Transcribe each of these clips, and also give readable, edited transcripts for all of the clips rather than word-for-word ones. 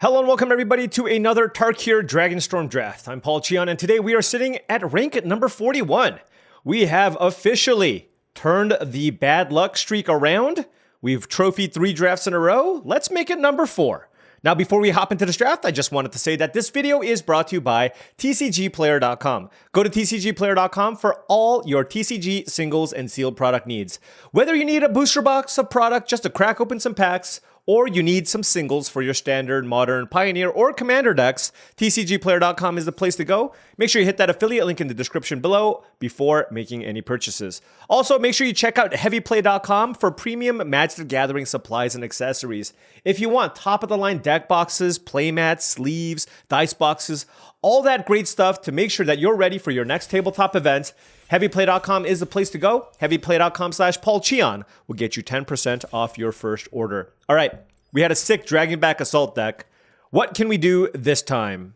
Hello and welcome everybody to another Tarkir Dragonstorm draft. I'm Paul Cheon and today we are sitting at rank at number 41. We have officially turned the bad luck streak around. We've trophied 3 drafts in a row. Let's make it number 4. Now, before we hop into this draft, I just wanted to say that this video is brought to you by TCGplayer.com. Go to TCGplayer.com for all your TCG singles and sealed product needs. Whether you need a booster box, a product just to crack open some packs, or you need some singles for your standard, modern, pioneer, or commander decks, TCGplayer.com is the place to go. Make sure you hit that affiliate link in the description below before making any purchases. Also, make sure you check out heavyplay.com for premium Magic the Gathering supplies and accessories. If you want top-of-the-line deck boxes, playmats, sleeves, dice boxes, all that great stuff to make sure that you're ready for your next tabletop event, heavyplay.com is the place to go. Heavyplay.com/paulcheon will get you 10% off your first order. All right, we had a sick Dragonback Assault deck. What can we do this time?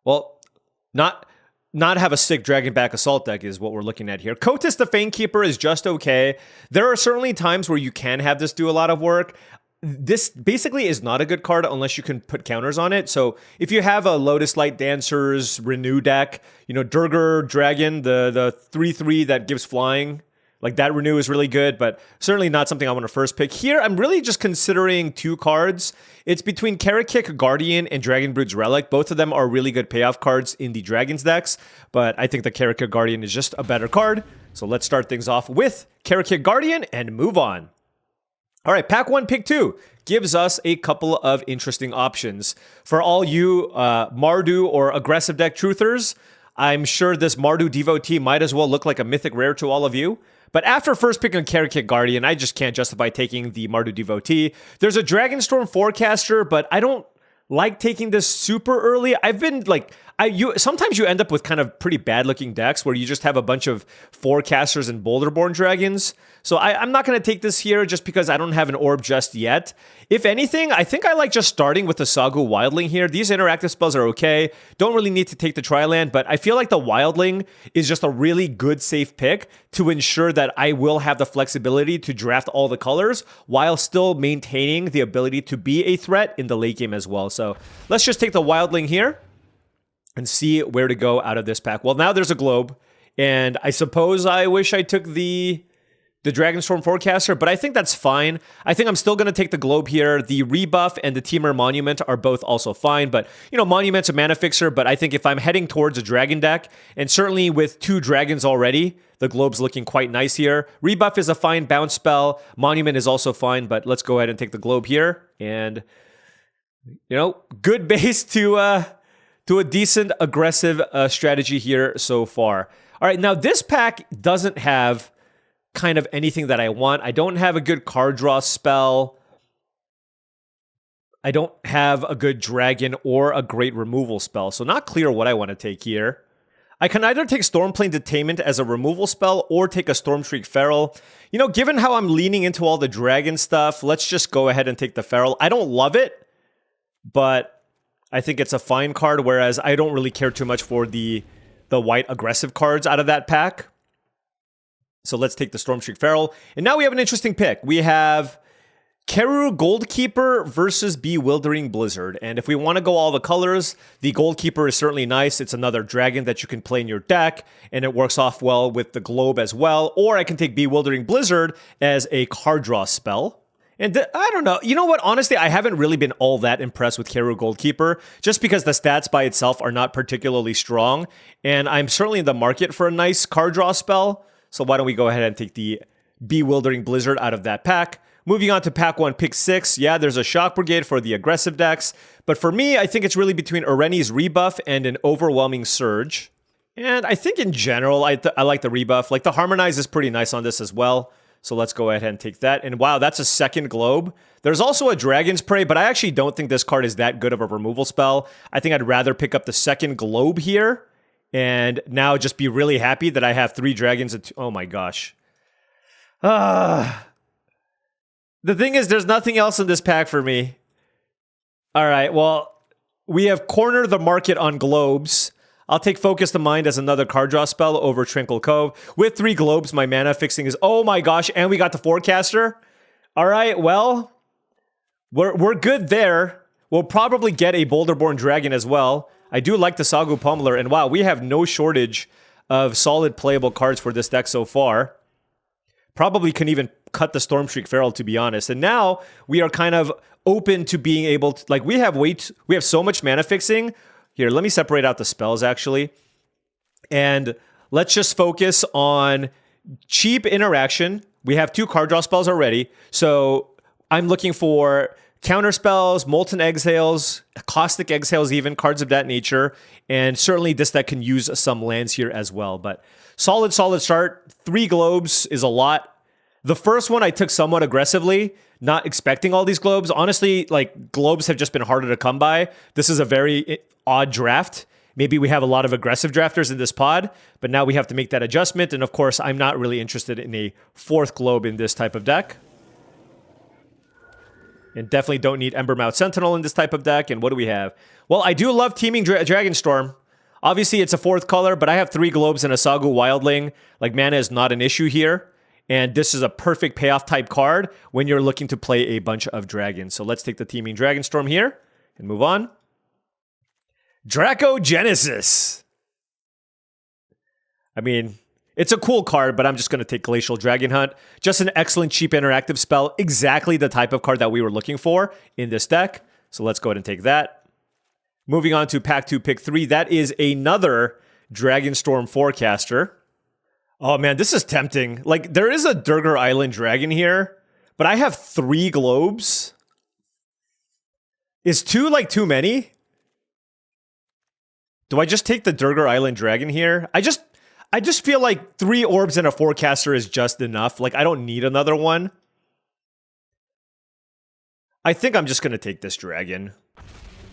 Well, not have a sick Dragonback Assault deck is what we're looking at here. Kotis the Fanekeeper is just okay. There are certainly times where you can have this do a lot of work. This basically is not a good card unless you can put counters on it. So if you have a Lotus Light Dancers Renew deck, you know, Durgar Dragon, the 3/3 that gives flying, like that Renew is really good, but certainly not something I want to first pick. Here, I'm really just considering 2 cards. It's between Karakik Guardian and Dragonbrood's Relic. Both of them are really good payoff cards in the Dragons decks, but I think the Karakik Guardian is just a better card. So let's start things off with Karakik Guardian and move on. All right, pack 1, pick 2 gives us a couple of interesting options. For all you Mardu or aggressive deck truthers, I'm sure this Mardu devotee might as well look like a mythic rare to all of you. But after first picking Karakik Guardian, I just can't justify taking the Mardu devotee. There's a Dragonstorm Forecaster, but I don't like taking this super early. I've been like, sometimes you end up with kind of pretty bad looking decks where you just have a bunch of Forecasters and Boulderborn Dragons. So I'm not going to take this here just because I don't have an orb just yet. If anything, I think I like just starting with the Sagu Wildling here. These interactive spells are okay. Don't really need to take the Tri-Land, but I feel like the Wildling is just a really good safe pick to ensure that I will have the flexibility to draft all the colors while still maintaining the ability to be a threat in the late game as well. So let's just take the Wildling here and see where to go out of this pack. Well, now there's a Globe, and I suppose I wish I took the Dragonstorm Forecaster, but I think that's fine. I think I'm still going to take the Globe here. The Rebuff and the Temur Monument are both also fine, but, you know, Monument's a mana fixer, but I think if I'm heading towards a Dragon deck, and certainly with 2 Dragons already, the Globe's looking quite nice here. Rebuff is a fine bounce spell. Monument is also fine, but let's go ahead and take the Globe here, and, you know, good base to a decent aggressive strategy here so far. All right, now this pack doesn't have kind of anything that I want. I don't have a good card draw spell. I don't have a good dragon or a great removal spell, so not clear what I want to take here. I can either take Stormplane Detainment as a removal spell or take a Stormshriek Feral. You know, given how I'm leaning into all the dragon stuff, let's just go ahead and take the Feral. I don't love it, but I think it's a fine card, whereas I don't really care too much for the white aggressive cards out of that pack. So let's take the Stormshriek Feral. And now we have an interesting pick. We have Keru Goldkeeper versus Bewildering Blizzard. And if we want to go all the colors, the Goldkeeper is certainly nice. It's another dragon that you can play in your deck, and it works off well with the Globe as well. Or I can take Bewildering Blizzard as a card draw spell. And I don't know. You know what? Honestly, I haven't really been all that impressed with Keru Goldkeeper, just because the stats by itself are not particularly strong. And I'm certainly in the market for a nice card draw spell. So why don't we go ahead and take the Bewildering Blizzard out of that pack. Moving on to pack 1, pick 6. Yeah, there's a Shock Brigade for the aggressive decks. But for me, I think it's really between Ireni's Rebuff and an Overwhelming Surge. And I think in general, I like the Rebuff. Like the Harmonize is pretty nice on this as well. So let's go ahead and take that. And wow, that's a second Globe. There's also a Dragon's Prey, but I actually don't think this card is that good of a removal spell. I think I'd rather pick up the second Globe here and now just be really happy that I have 3 dragons. Oh my gosh. The thing is, there's nothing else in this pack for me. All right, well, we have cornered the market on Globes. I'll take Focus the Mind as another card draw spell over Tranquil Cove. With 3 Globes, my mana fixing is, oh my gosh, and we got the Forecaster. All right, well, we're good there. We'll probably get a Boulderborn Dragon as well. I do like the Sagu Pummeler, and wow, we have no shortage of solid playable cards for this deck so far. Probably can even cut the Stormstreak Feral, to be honest. And now we are kind of open to being able to, like, we have so much mana fixing. Here, let me separate out the spells, actually. And let's just focus on cheap interaction. We have 2 card draw spells already. So I'm looking for counter spells, Molten Exhales, Caustic Exhales even, cards of that nature. And certainly this deck can use some lands here as well. But solid start. 3 globes is a lot. The first one I took somewhat aggressively, not expecting all these globes. Honestly, like, globes have just been harder to come by. This is a very odd draft. Maybe we have a lot of aggressive drafters in this pod, but now we have to make that adjustment. And of course, I'm not really interested in a 4th globe in this type of deck. And definitely don't need Embermouth Sentinel in this type of deck. And what do we have? Well, I do love Teeming Dragonstorm. Obviously, it's a 4th color, but I have 3 globes and a Sagu Wildling. Like, mana is not an issue here. And this is a perfect payoff type card when you're looking to play a bunch of dragons. So let's take the Teeming Dragonstorm here and move on. Dracogenesis. I mean, it's a cool card, but I'm just going to take Glacial Dragon Hunt. Just an excellent cheap interactive spell. Exactly the type of card that we were looking for in this deck. So let's go ahead and take that. Moving on to Pack 2, Pick 3. That is another Dragonstorm Forecaster. Oh man, this is tempting. Like, there is a Durgar Island Dragon here, but I have 3 globes. Is 2 like too many? Do I just take the Durgar Island Dragon here? I just feel like 3 orbs and a Forecaster is just enough. Like, I don't need another one. I think I'm just going to take this dragon.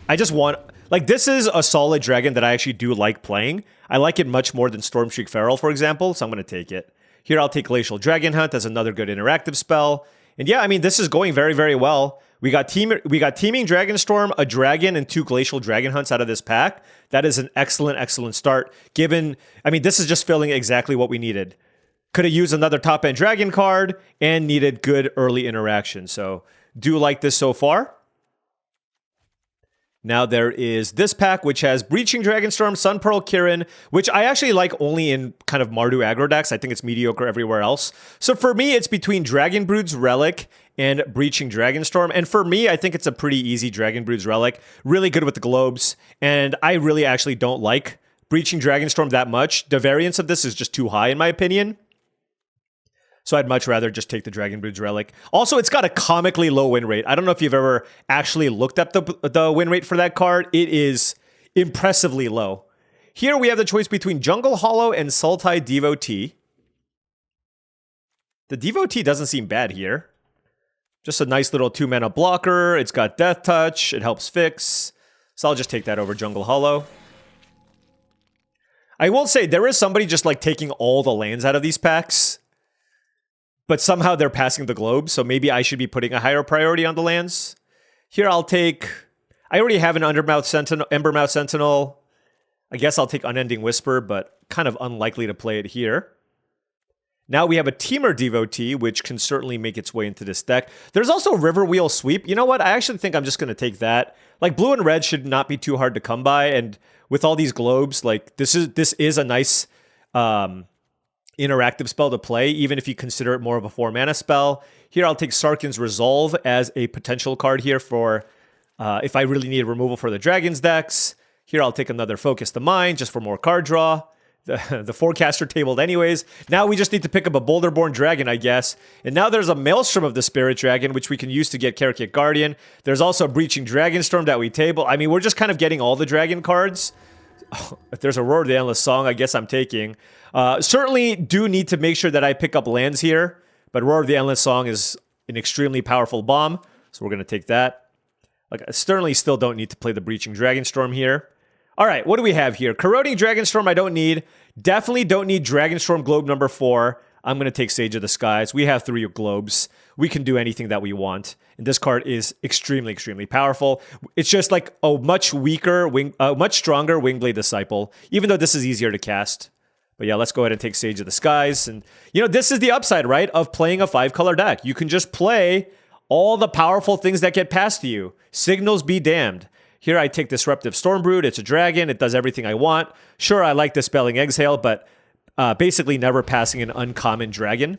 I just want... Like, this is a solid dragon that I actually do like playing. I like it much more than Stormstreak Feral, for example, so I'm going to take it. Here, I'll take Glacial Dragon Hunt as another good interactive spell. And yeah, I mean, this is going very, very well. We got Teeming Dragonstorm, a dragon, and 2 Glacial Dragon Hunts out of this pack. That is an excellent, excellent start, given... I mean, this is just filling exactly what we needed. Could have used another top-end dragon card, and needed good early interaction. So, do like this so far. Now there is this pack, which has Breaching Dragonstorm, Sunpearl Kirin, which I actually like only in kind of Mardu aggro decks. I think it's mediocre everywhere else. So for me, it's between Dragon Brood's Relic and Breaching Dragonstorm. And for me, I think it's a pretty easy Dragon Brood's Relic. Really good with the globes. And I really actually don't like Breaching Dragonstorm that much. The variance of this is just too high in my opinion. So I'd much rather just take the Dragon Brood's Relic. Also, it's got a comically low win rate. I don't know if you've ever actually looked up the win rate for that card. It is impressively low. Here we have the choice between Jungle Hollow and Sultai Devotee. The Devotee doesn't seem bad here. Just a nice little 2-mana blocker. It's got Death Touch. It helps fix. So I'll just take that over Jungle Hollow. I will say, there is somebody just like taking all the lands out of these packs. But somehow they're passing the globe, so maybe I should be putting a higher priority on the lands. Here I'll take... I already have an Embermouth Sentinel. I guess I'll take Unending Whisper, but kind of unlikely to play it here. Now we have a Temur Devotee, which can certainly make its way into this deck. There's also Riverwheel Sweep. You know what? I actually think I'm just going to take that. Like, blue and red should not be too hard to come by, and with all these globes, like, this is a nice... interactive spell to play, even if you consider it more of a 4-mana spell. Here, I'll take Sarkhan's Resolve as a potential card here for if I really need removal for the Dragons decks. Here, I'll take another Focus the Mind just for more card draw. The Forecaster tabled anyways. Now we just need to pick up a Boulderborn Dragon, I guess. And now there's a Maelstrom of the Spirit Dragon, which we can use to get Karakit Guardian. There's also a Breaching Dragonstorm that we table. I mean, we're just kind of getting all the Dragon cards. Oh, if there's a Roar of the Endless Song, I guess I'm taking. Certainly do need to make sure that I pick up lands here, but Roar of the Endless Song is an extremely powerful bomb, so we're going to take that. Like, I certainly still don't need to play the Breaching Dragonstorm here. All right, what do we have here? Corroding Dragonstorm I don't need. Definitely don't need Dragonstorm Globe number 4. I'm going to take Sage of the Skies. We have 3 globes. We can do anything that we want. And this card is extremely, extremely powerful. It's just like a much weaker, much stronger Wingblade Disciple, even though this is easier to cast. But yeah, let's go ahead and take Sage of the Skies. And, you know, this is the upside, right, of playing a 5-color deck. You can just play all the powerful things that get past you. Signals be damned. Here I take Disruptive Stormbrood. It's a dragon. It does everything I want. Sure, I like Dispelling Exhale, but basically never passing an uncommon dragon.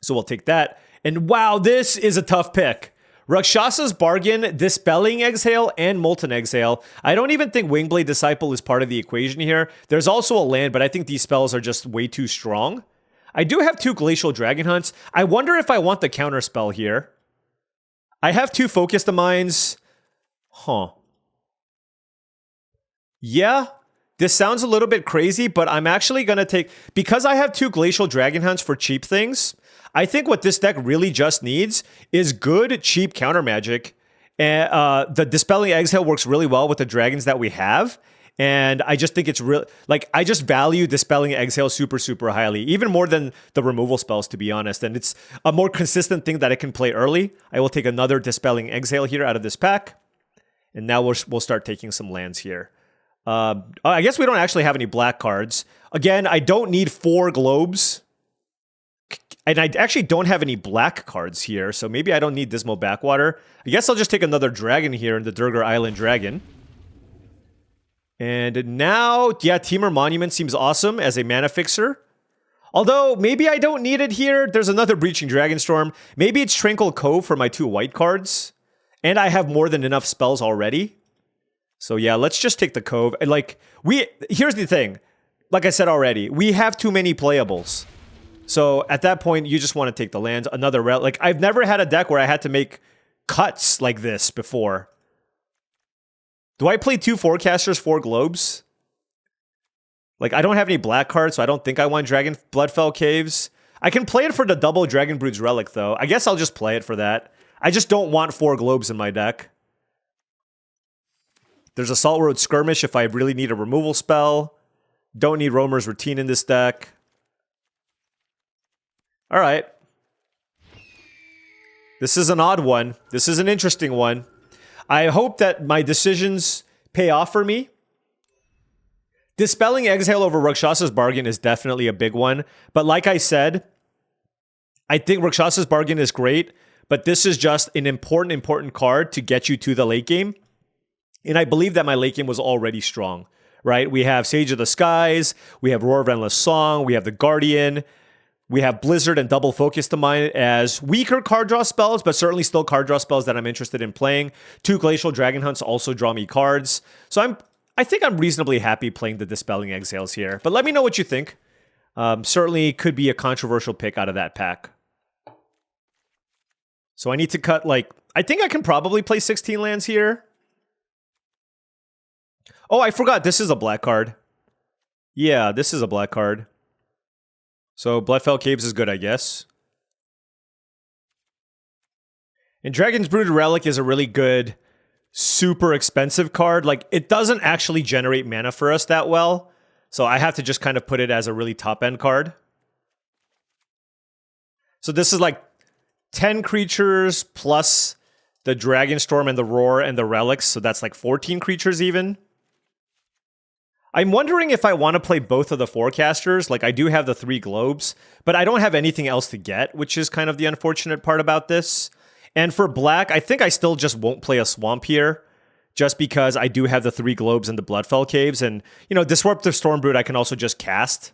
So we'll take that. And wow, this is a tough pick. Rakshasa's Bargain, Dispelling Exhale, and Molten Exhale. I don't even think Wingblade Disciple is part of the equation here. There's also a land, but I think these spells are just way too strong. I do have 2 Glacial Dragon Hunts. I wonder if I want the counter spell here. I have 2 Focus the Minds. Huh. Yeah, this sounds a little bit crazy, but I'm actually going to take... Because I have 2 Glacial Dragon Hunts for cheap things, I think what this deck really just needs is good, cheap counter magic. And the Dispelling Exhale works really well with the dragons that we have. And I just think it's real. Like, I just value Dispelling Exhale super, super highly, even more than the removal spells, to be honest. And it's a more consistent thing that I can play early. I will take another Dispelling Exhale here out of this pack. And now we'll start taking some lands here. I guess we don't actually have any black cards. Again, I don't need 4 globes. And I actually don't have any black cards here, so maybe I don't need Dismal Backwater. I guess I'll just take another dragon here in the Durgar Island Dragon. And now, yeah, Temur Monument seems awesome as a mana fixer. Although, maybe I don't need it here. There's another Breaching Dragonstorm. Maybe it's Tranquil Cove for my 2 white cards. And I have more than enough spells already. So yeah, let's just take the Cove. And like, here's the thing. Like I said already, we have too many playables. So at that point, you just want to take the lands. Another relic. Like, I've never had a deck where I had to make cuts like this before. Do I play 2 Forecasters, 4 Globes? Like, I don't have any black cards, so I don't think I want Dragon Bloodfell Caves. I can play it for the double Dragon Brood's Relic, though. I guess I'll just play it for that. I just don't want 4 Globes in my deck. There's a Salt Road Skirmish if I really need a removal spell. Don't need Roamer's Routine in this deck. Alright. This is an odd one. This is an interesting one. I hope that my decisions pay off for me. Dispelling Exhale over Rakshasa's Bargain is definitely a big one. But like I said, I think Rakshasa's Bargain is great, but this is just an important card to get you to the late game. And I believe that my late game was already strong, right? We have Sage of the Skies, we have Roar of Endless Song, we have the Guardian, we have Blizzard and Double Focus to Mind as weaker card draw spells, but certainly still card draw spells that I'm interested in playing. 2 Glacial Dragon Hunts also draw me cards. So I think I'm reasonably happy playing the Dispelling Exhales here. But let me know what you think. Certainly could be a controversial pick out of that pack. So I need to cut, like, I think I can probably play 16 lands here. Oh, I forgot, this is a black card. Yeah, this is a black card. So Bloodfell Caves is good, I guess. And Dragon's Brood Relic is a really good, super expensive card. Like, it doesn't actually generate mana for us that well. So I have to just kind of put it as a really top-end card. So this is like 10 creatures plus the Dragonstorm and the Roar and the Relics. So that's like 14 creatures even. I'm wondering if I want to play both of the Forecasters. Like, I do have the 3 Globes, but I don't have anything else to get, which is kind of the unfortunate part about this. And for black, I think I still just won't play a Swamp here, just because I do have the 3 Globes and the Bloodfell Caves. And, you know, Disruptive Stormbrood I can also just cast.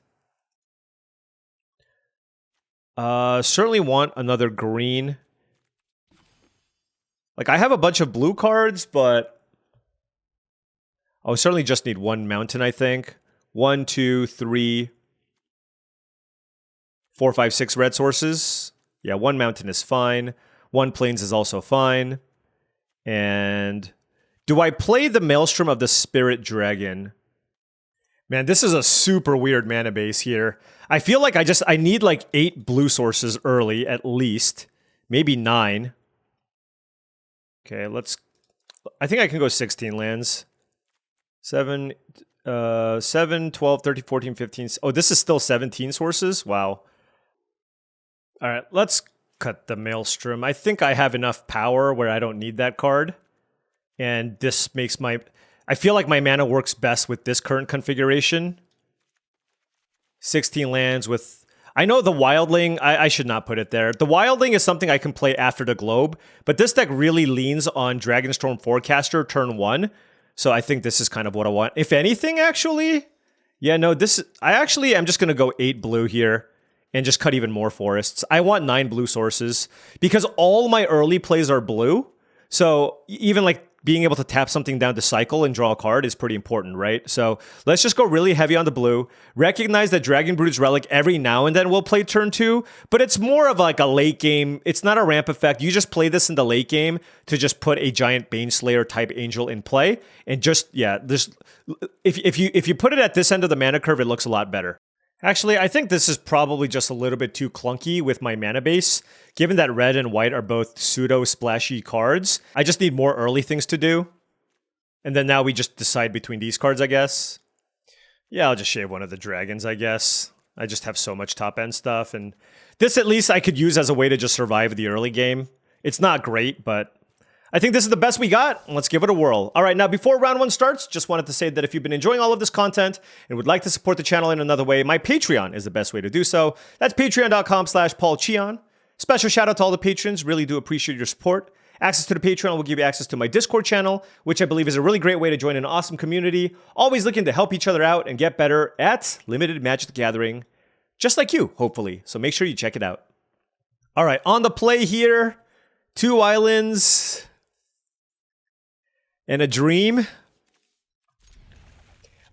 Certainly want another green. Like, I have a bunch of blue cards, but I'll certainly just need 1 mountain, I think. 1, 2, 3, 4, 5, 6 red sources. Yeah, 1 mountain is fine. 1 plains is also fine. And do I play the Maelstrom of the Spirit Dragon? Man, this is a super weird mana base here. I feel like I need like 8 blue sources early, at least. Maybe 9. Okay, I think I can go 16 lands. 7, 12, 13, 14, 15. Oh, this is still 17 sources? Wow. All right, let's cut the Maelstrom. I think I have enough power where I don't need that card. And this makes I feel like my mana works best with this current configuration. 16 lands with... I know the Wildling, I should not put it there. The Wildling is something I can play after the Globe, but this deck really leans on Dragonstorm Forecaster turn 1. So I think this is kind of what I want. If anything, actually, yeah, no, I actually am just going to go 8 blue here and just cut even more forests. I want 9 blue sources because all my early plays are blue. So even like being able to tap something down to cycle and draw a card is pretty important, right? So let's just go really heavy on the blue. Recognize that Dragonbrood's Relic every now and then will play turn 2, but it's more of like a late game. It's not a ramp effect. You just play this in the late game to just put a giant Baneslayer type angel in play. And just, yeah, this if you put it at this end of the mana curve, it looks a lot better. Actually, I think this is probably just a little bit too clunky with my mana base. Given that red and white are both pseudo-splashy cards, I just need more early things to do. And then now we just decide between these cards, I guess. Yeah, I'll just shave one of the dragons, I guess. I just have so much top-end stuff. And this, at least, I could use as a way to just survive the early game. It's not great, but I think this is the best we got. Let's give it a whirl. All right, now before round 1 starts, just wanted to say that if you've been enjoying all of this content and would like to support the channel in another way, my Patreon is the best way to do so. That's patreon.com/paulcheon. Special shout out to all the patrons. Really do appreciate your support. Access to the Patreon will give you access to my Discord channel, which I believe is a really great way to join an awesome community. Always looking to help each other out and get better at limited Magic the Gathering. Just like you, hopefully. So make sure you check it out. All right, on the play here, 2 islands and a dream.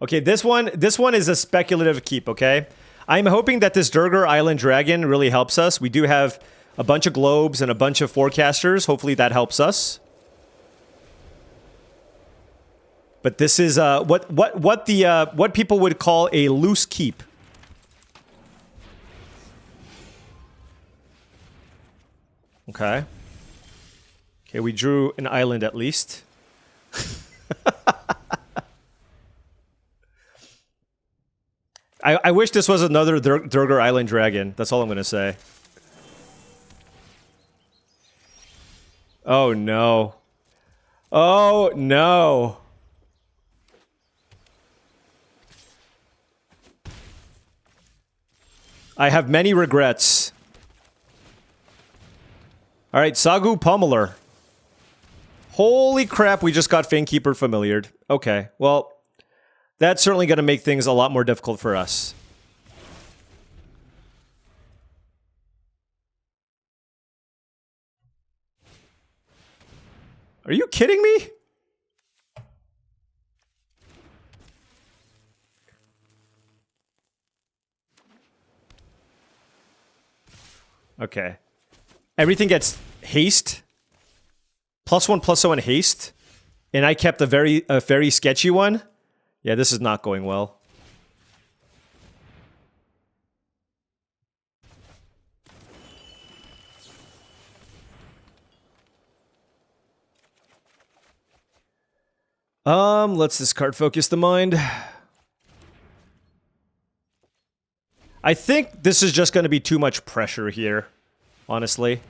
Okay, this one is a speculative keep, okay? I'm hoping that this Durgar Island Dragon really helps us. We do have a bunch of globes and a bunch of forecasters. Hopefully that helps us. But this is what people would call a loose keep. Okay. Okay, we drew an island at least. I wish this was another Durgar Island Dragon. That's all I'm going to say. Oh, no. Oh, no. I have many regrets. All right, Sagu Pummeler. Holy crap, we just got Fanekeeper familiared. Okay, well, that's certainly going to make things a lot more difficult for us. Are you kidding me? Okay. Everything gets haste. +1/+0 haste. And I kept a very sketchy one. Yeah, this is not going well. Let's discard Focus the Mind. I think this is just going to be too much pressure here, honestly.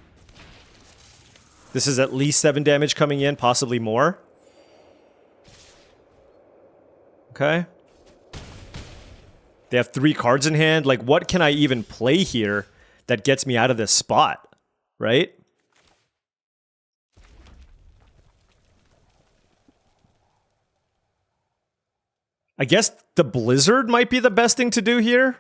This is at least 7 damage coming in, possibly more. Okay. They have 3 cards in hand. Like, what can I even play here that gets me out of this spot? Right? I guess the Blizzard might be the best thing to do here.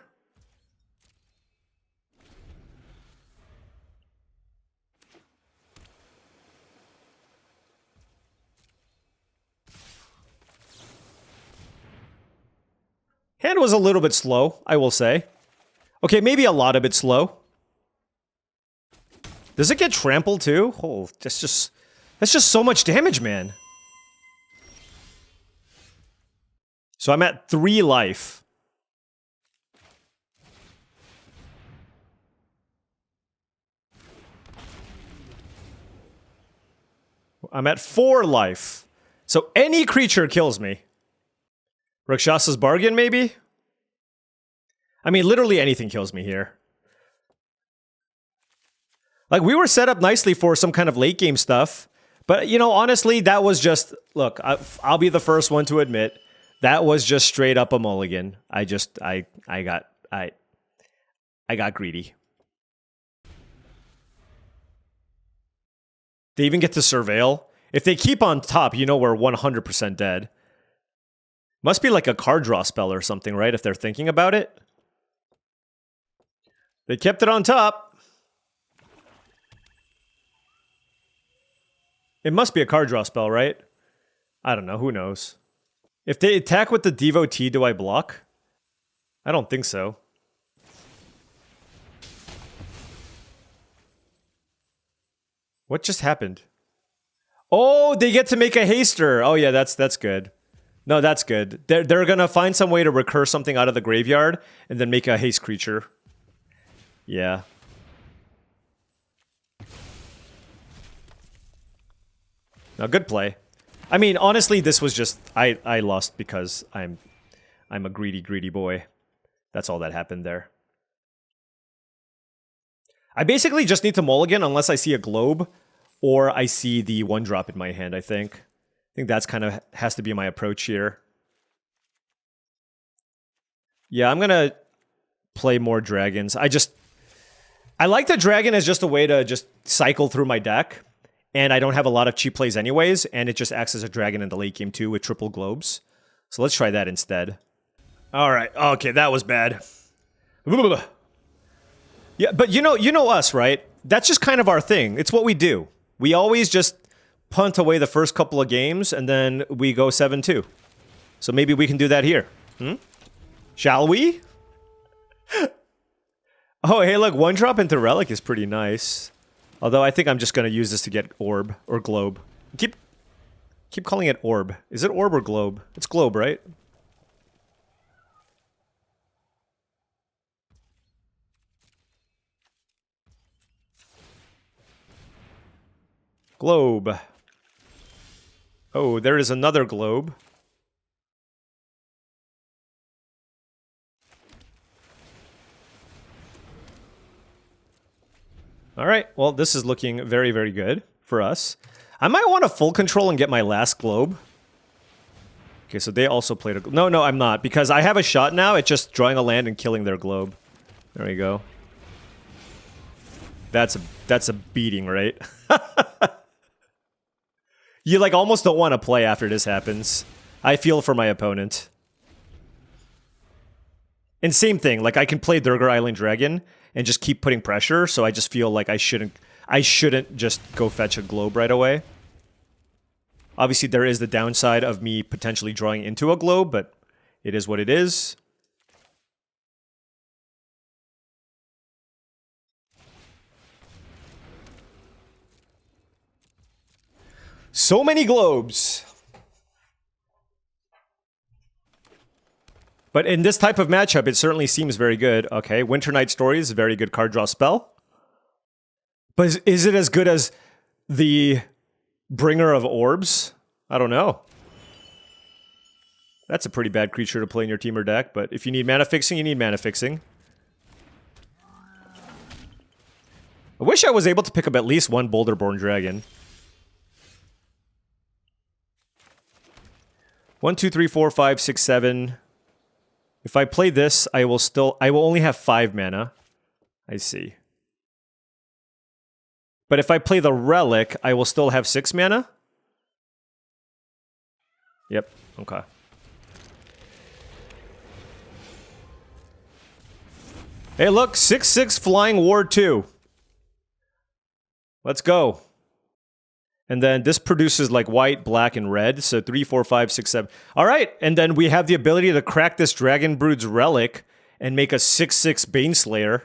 Hand was a little bit slow, I will say. Okay, maybe a lot of it slow. Does it get trampled too? Oh, that's just so much damage, man. So I'm at 3 life. I'm at 4 life. So any creature kills me. Rakshasa's Bargain, maybe? I mean, literally anything kills me here. Like, we were set up nicely for some kind of late game stuff. But, you know, honestly, that was just... Look, I'll be the first one to admit... That was just straight up a mulligan. I I got greedy. They even get to surveil. If they keep on top, you know we're 100% dead. Must be like a card draw spell or something, right? If they're thinking about it. They kept it on top. It must be a card draw spell, right? I don't know. Who knows? If they attack with the Devotee, do I block? I don't think so. What just happened? Oh, they get to make a haster. Oh yeah, that's good. No, that's good. They're gonna find some way to recur something out of the graveyard and then make a haste creature. Yeah. Now, good play. I mean, honestly, this was just I lost because I'm a greedy boy. That's all that happened there. I basically just need to mulligan unless I see a globe or I see the 1-drop in my hand, I think. I think that's kind of has to be my approach here. Yeah, I'm gonna play more dragons. I like the dragon as just a way to just cycle through my deck. And I don't have a lot of cheap plays anyways, and it just acts as a dragon in the late game too with triple globes. So let's try that instead. Alright, okay, that was bad. Yeah, but you know us, right? That's just kind of our thing. It's what we do. We always just punt away the first couple of games, and then we go 7-2. So maybe we can do that here. Shall we? Oh, hey, look, 1-drop into Relic is pretty nice. Although I think I'm just going to use this to get Orb or Globe. Keep calling it Orb. Is it Orb or Globe? It's Globe, right? Globe. Oh, there is another Globe. Alright, well, this is looking very, very good for us. I might want to full control and get my last Globe. Okay, so they also played a... No, I'm not, because I have a shot now at just drawing a land and killing their Globe. There we go. That's a beating, right? You, like, almost don't want to play after this happens. I feel for my opponent. And same thing, like, I can play Durgar Island Dragon and just keep putting pressure, so I just feel like I shouldn't just go fetch a Globe right away. Obviously, there is the downside of me potentially drawing into a Globe, but it is what it is. So many Globes! But in this type of matchup, it certainly seems very good. Okay, Winter Night Stories is a very good card draw spell. But is it as good as the Bringer of Orbs? I don't know. That's a pretty bad creature to play in your team or deck, but if you need mana fixing, you need mana fixing. I wish I was able to pick up at least one Boulderborn Dragon. 1, 2, 3, 4, 5, 6, 7... If I play this, I will only have 5 mana. I see. But if I play the Relic, I will still have 6 mana? Yep, okay. Hey look, 6/6 Flying Ward 2. Let's go. And then this produces like white, black, and red. So 3, 4, 5, 6, 7. All right. And then we have the ability to crack this Dragon Brood's Relic and make a 6/6 Baneslayer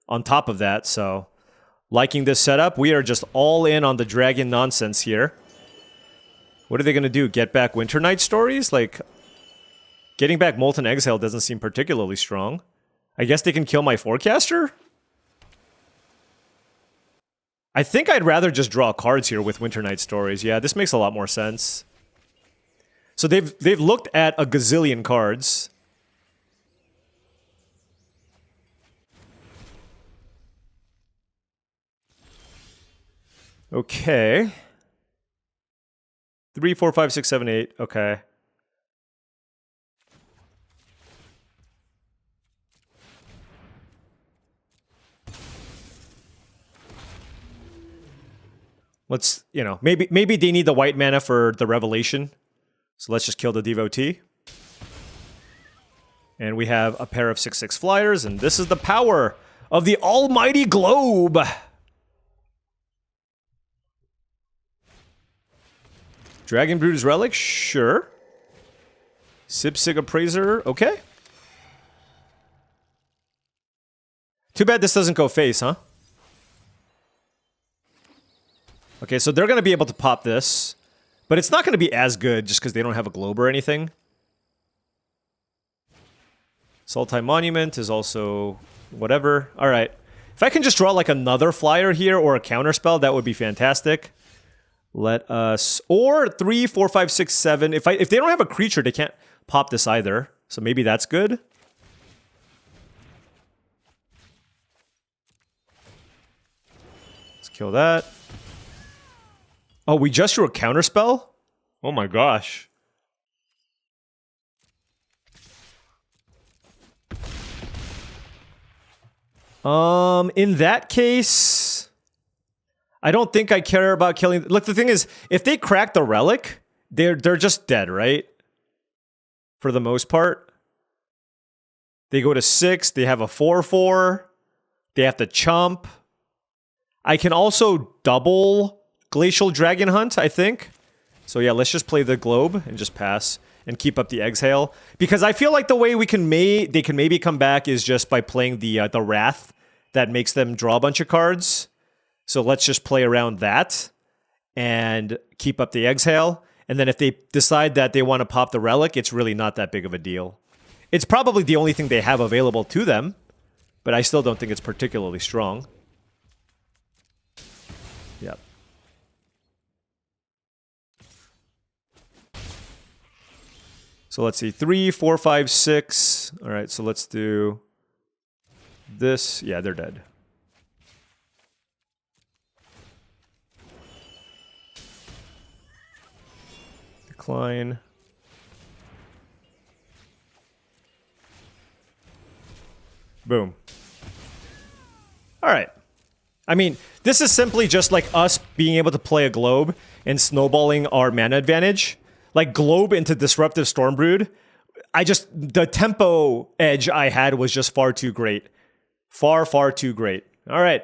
on top of that. So liking this setup. We are just all in on the dragon nonsense here. What are they going to do? Get back Winter Night Stories? Like, getting back Molten Exile doesn't seem particularly strong. I guess they can kill my Forecaster? I think I'd rather just draw cards here with Winter Night Stories. Yeah, this makes a lot more sense. So they've looked at a gazillion cards. Okay. 3, 4, 5, 6, 7, 8. Okay. Let's, you know, maybe they need the white mana for the Revelation. So let's just kill the Devotee. And we have a pair of 6/6 flyers, and this is the power of the almighty globe. Dragon Brood's Relic, sure. Sipsig Appraiser, okay. Too bad this doesn't go face, huh? Okay, so they're going to be able to pop this. But it's not going to be as good just because they don't have a globe or anything. Sultai Monument is also whatever. Alright. If I can just draw like another flyer here or a counterspell, that would be fantastic. Let us... Or 3, 4, 5, 6, 7. If they don't have a creature, they can't pop this either. So maybe that's good. Let's kill that. Oh, we just drew a counterspell? Oh my gosh. In that case, I don't think I care about killing. Look, the thing is, if they crack the relic, they're just dead, right? For the most part. They go to 6, they have a 4/4, they have to chump. I can also double Glacial Dragon Hunt, I think. So yeah, let's just play the globe and just pass and keep up the exhale. Because I feel like the way they can maybe come back is just by playing the Wrath that makes them draw a bunch of cards. So let's just play around that and keep up the exhale. And then if they decide that they want to pop the relic, it's really not that big of a deal. It's probably the only thing they have available to them, but I still don't think it's particularly strong. Yep. So let's see, 3, 4, 5, 6. All right, so let's do this. Yeah, they're dead. Decline. Boom. All right. I mean, this is simply just like us being able to play a globe and snowballing our mana advantage. Like globe into Disruptive Stormbrood. The tempo edge I had was just far too great. Far, far too great. All right.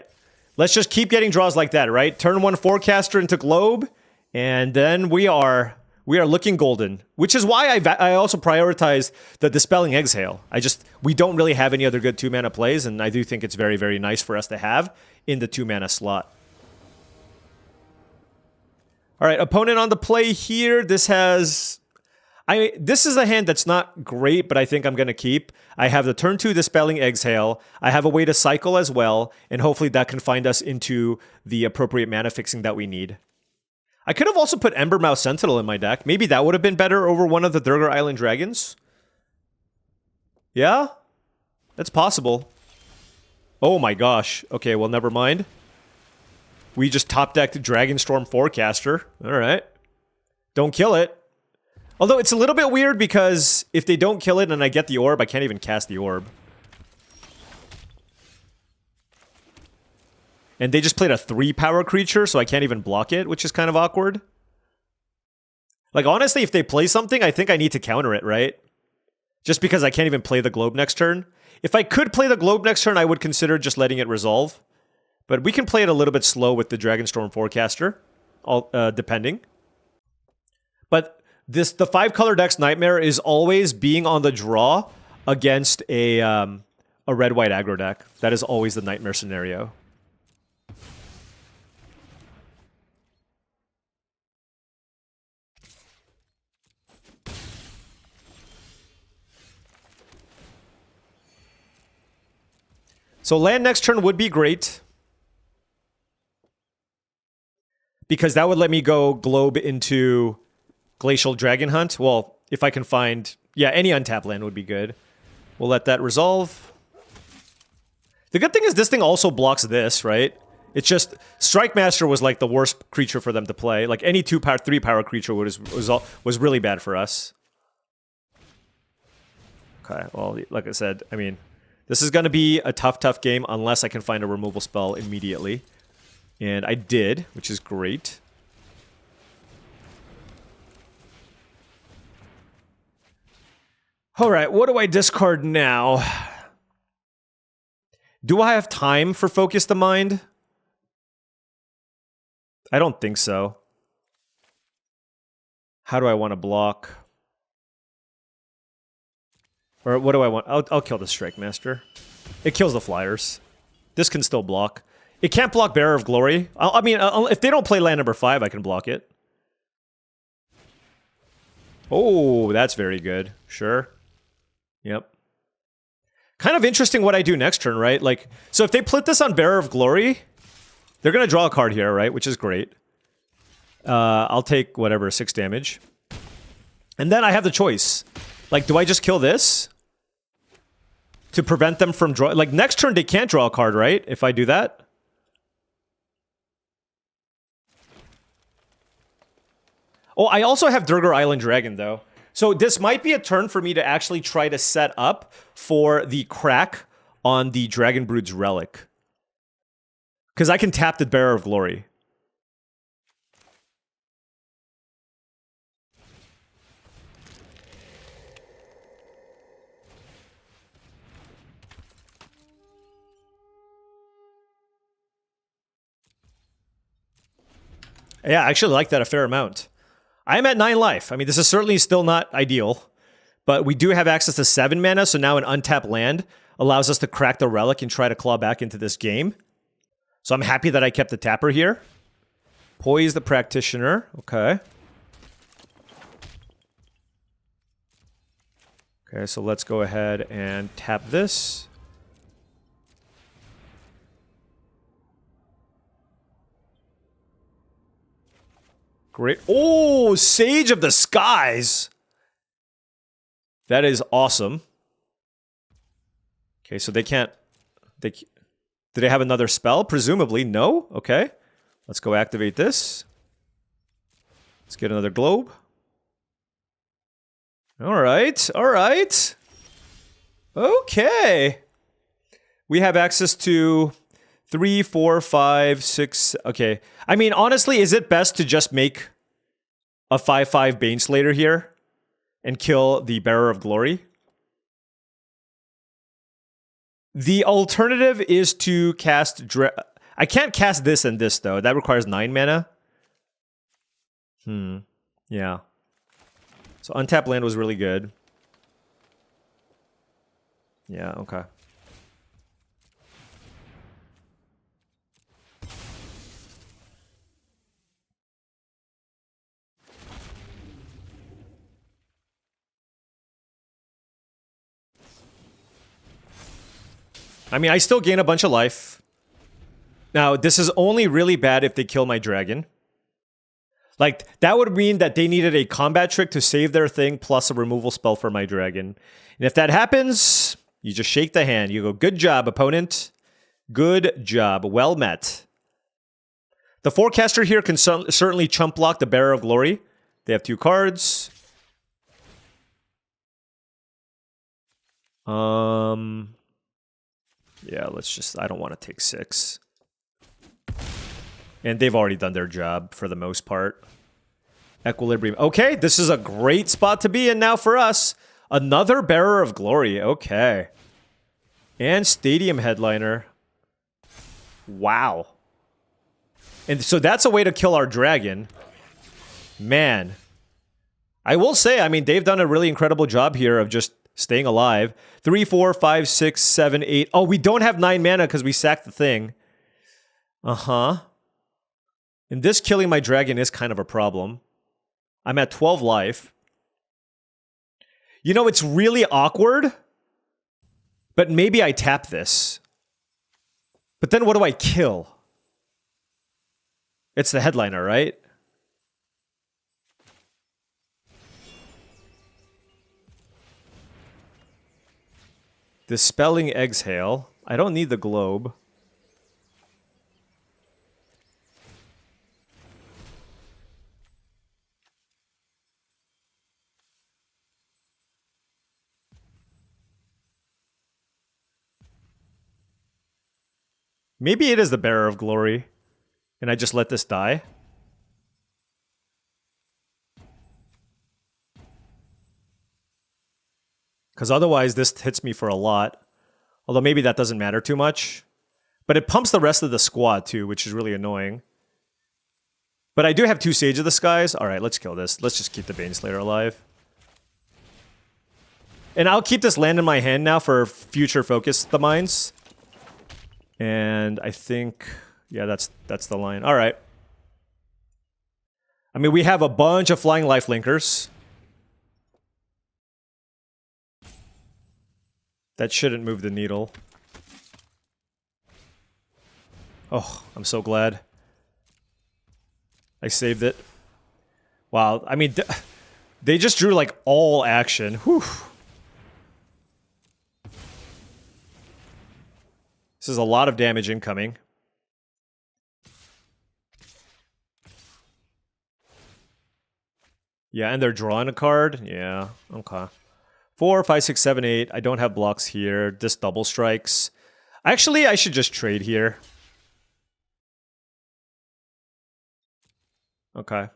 Let's just keep getting draws like that, right? Turn 1 Forecaster into globe, and then we are looking golden. Which is why I also prioritize the Dispelling Exhale. We don't really have any other good 2-mana plays, and I do think it's very, very nice for us to have in the 2-mana slot. All right, opponent on the play here. This is a hand that's not great, but I think I'm going to keep. I have the turn 2 Dispelling Exhale. I have a way to cycle as well, and hopefully that can find us into the appropriate mana fixing that we need. I could have also put Embermouth Sentinel in my deck. Maybe that would have been better over one of the Durgar Island Dragons. Yeah? That's possible. Oh my gosh. Okay, well, never mind. We just top-decked Dragonstorm Forecaster. Alright. Don't kill it. Although it's a little bit weird because if they don't kill it and I get the orb, I can't even cast the orb. And they just played a 3-power creature, so I can't even block it, which is kind of awkward. Like, honestly, if they play something, I think I need to counter it, right? Just because I can't even play the globe next turn. If I could play the globe next turn, I would consider just letting it resolve. But we can play it a little bit slow with the Dragonstorm Forecaster, depending. But the 5-color deck's nightmare is always being on the draw against a red-white aggro deck. That is always the nightmare scenario. So land next turn would be great. Because that would let me go globe into Glacial Dragon Hunt. Well, if I can find... Yeah, any untapped land would be good. We'll let that resolve. The good thing is this thing also blocks this, right? It's just... Strike Master was like the worst creature for them to play. Like any 2-power, 3-power creature was really bad for us. Okay, well, like I said, I mean... This is going to be a tough game unless I can find a removal spell immediately. And I did, which is great. All right, what do I discard now? Do I have time for Focus the Mind? I don't think so. How do I want to block? Or what do I want? I'll kill the Strike Master. It kills the flyers. This can still block. It can't block Bearer of Glory. I mean, if they don't play land number 5, I can block it. Oh, that's very good. Sure. Yep. Kind of interesting what I do next turn, right? Like, so if they put this on Bearer of Glory, they're going to draw a card here, right? Which is great. I'll take whatever, 6 damage. And then I have the choice. Like, do I just kill this? To prevent them from draw... Like, next turn they can't draw a card, right? If I do that. Oh, I also have Durgar Island Dragon, though. So this might be a turn for me to actually try to set up for the crack on the Dragon Brood's Relic. Because I can tap the Bearer of Glory. Yeah, I actually like that a fair amount. I'm at 9 life. I mean, this is certainly still not ideal, but we do have access to 7 mana, so now an untapped land allows us to crack the Relic and try to claw back into this game. So I'm happy that I kept the tapper here. Poise the Practitioner. Okay. Okay, so let's go ahead and tap this. Great. Oh, Sage of the Skies. That is awesome. Okay, so they can't... Do they have another spell? Presumably, no. Okay. Let's go activate this. Let's get another globe. All right. All right. Okay. We have access to 3, 4, 5, 6... Okay. I mean, honestly, is it best to just make a 5/5 Baneslayer here and kill the Bearer of Glory? The alternative is to cast... I can't cast this and this, though. That requires 9 mana. Yeah. So untapped land was really good. Yeah, okay. I mean, I still gain a bunch of life. Now, this is only really bad if they kill my dragon. Like, that would mean that they needed a combat trick to save their thing plus a removal spell for my dragon. And if that happens, you just shake the hand. You go, good job, opponent. Good job. Well met. The Forecaster here can certainly chump block the Bearer of Glory. They have 2 cards. Yeah, let's just... I don't want to take 6. And they've already done their job for the most part. Equilibrium. Okay, this is a great spot to be in now for us. Another Bearer of Glory. Okay. And Stadium Headliner. Wow. And so that's a way to kill our dragon. Man. I will say, I mean, they've done a really incredible job here of just staying alive. 3, 4, 5, 6, 7, 8. Oh, we don't have 9 mana because we sacked the thing. Uh-huh. And this killing my dragon is kind of a problem. I'm at 12 life. You know, it's really awkward. But maybe I tap this. But then what do I kill? It's the headliner, right? Dispelling Exhale. I don't need the globe. Maybe it is the Bearer of Glory. And I just let this die. Because otherwise this hits me for a lot. Although maybe that doesn't matter too much. But it pumps the rest of the squad too, which is really annoying. But I do have 2 Sage of the Skies. Alright, let's kill this. Let's just keep the baneslayer alive. And I'll keep this land in my hand now for future focus the mines. And I think... yeah, that's the line. Alright. I mean, we have a bunch of flying lifelinkers. That shouldn't move the needle. Oh, I'm so glad. I saved it. Wow, I mean, they just drew like all action. Whew. This is a lot of damage incoming. Yeah, and they're drawing a card. Yeah, okay. 4, 5, 6, 7, 8. I don't have blocks here. This double strikes. Actually, I should just trade here. Okay.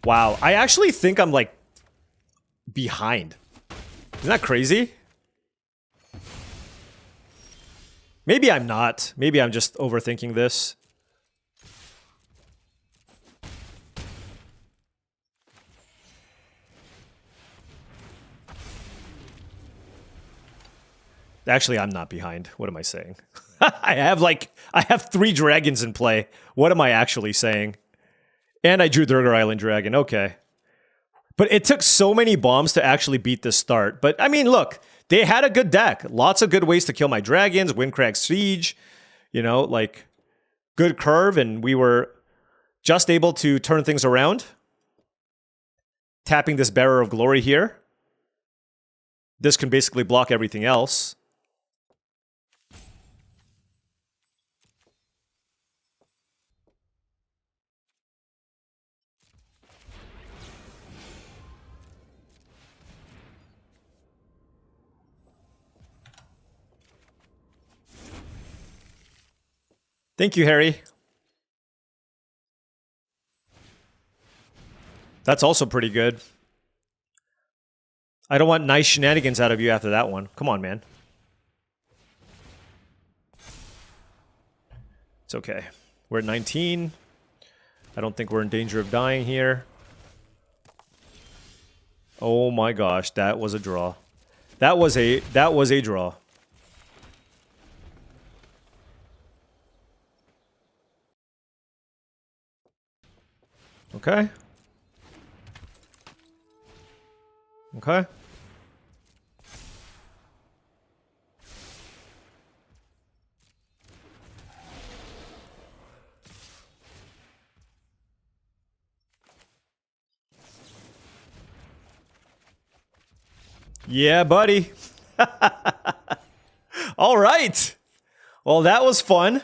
Wow, I actually think I'm like behind. Isn't that crazy? Maybe I'm not. Maybe I'm just overthinking this. Actually, I'm not behind. What am I saying? I have 3 dragons in play. What am I actually saying? And I drew Durgar Island Dragon. Okay. But it took so many bombs to actually beat this start. But I mean, look, they had a good deck. Lots of good ways to kill my dragons. Windcrag Siege. You know, like, good curve. And we were just able to turn things around. Tapping this Bearer of Glory here. This can basically block everything else. Thank you, Harry. That's also pretty good. I don't want nice shenanigans out of you after that one. Come on, man. It's okay. We're at 19. I don't think we're in danger of dying here. Oh my gosh, that was a draw. That was a draw. Okay. Okay. Yeah, buddy. All right. Well, that was fun.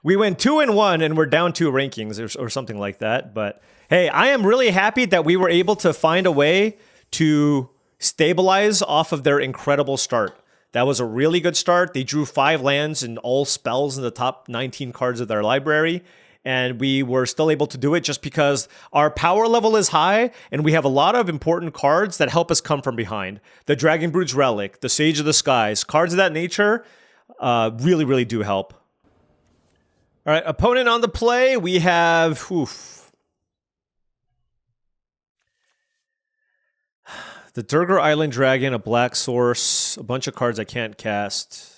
We went 2-1 and we're down 2 rankings or something like that. But hey, I am really happy that we were able to find a way to stabilize off of their incredible start. That was a really good start. They drew 5 lands and all spells in the top 19 cards of their library. And we were still able to do it just because our power level is high and we have a lot of important cards that help us come from behind. The Dragonbrood's Relic, the Sage of the Skies, cards of that nature really, really do help. All right, opponent on the play, we have... The Durgar Island Dragon, a black source, a bunch of cards I can't cast.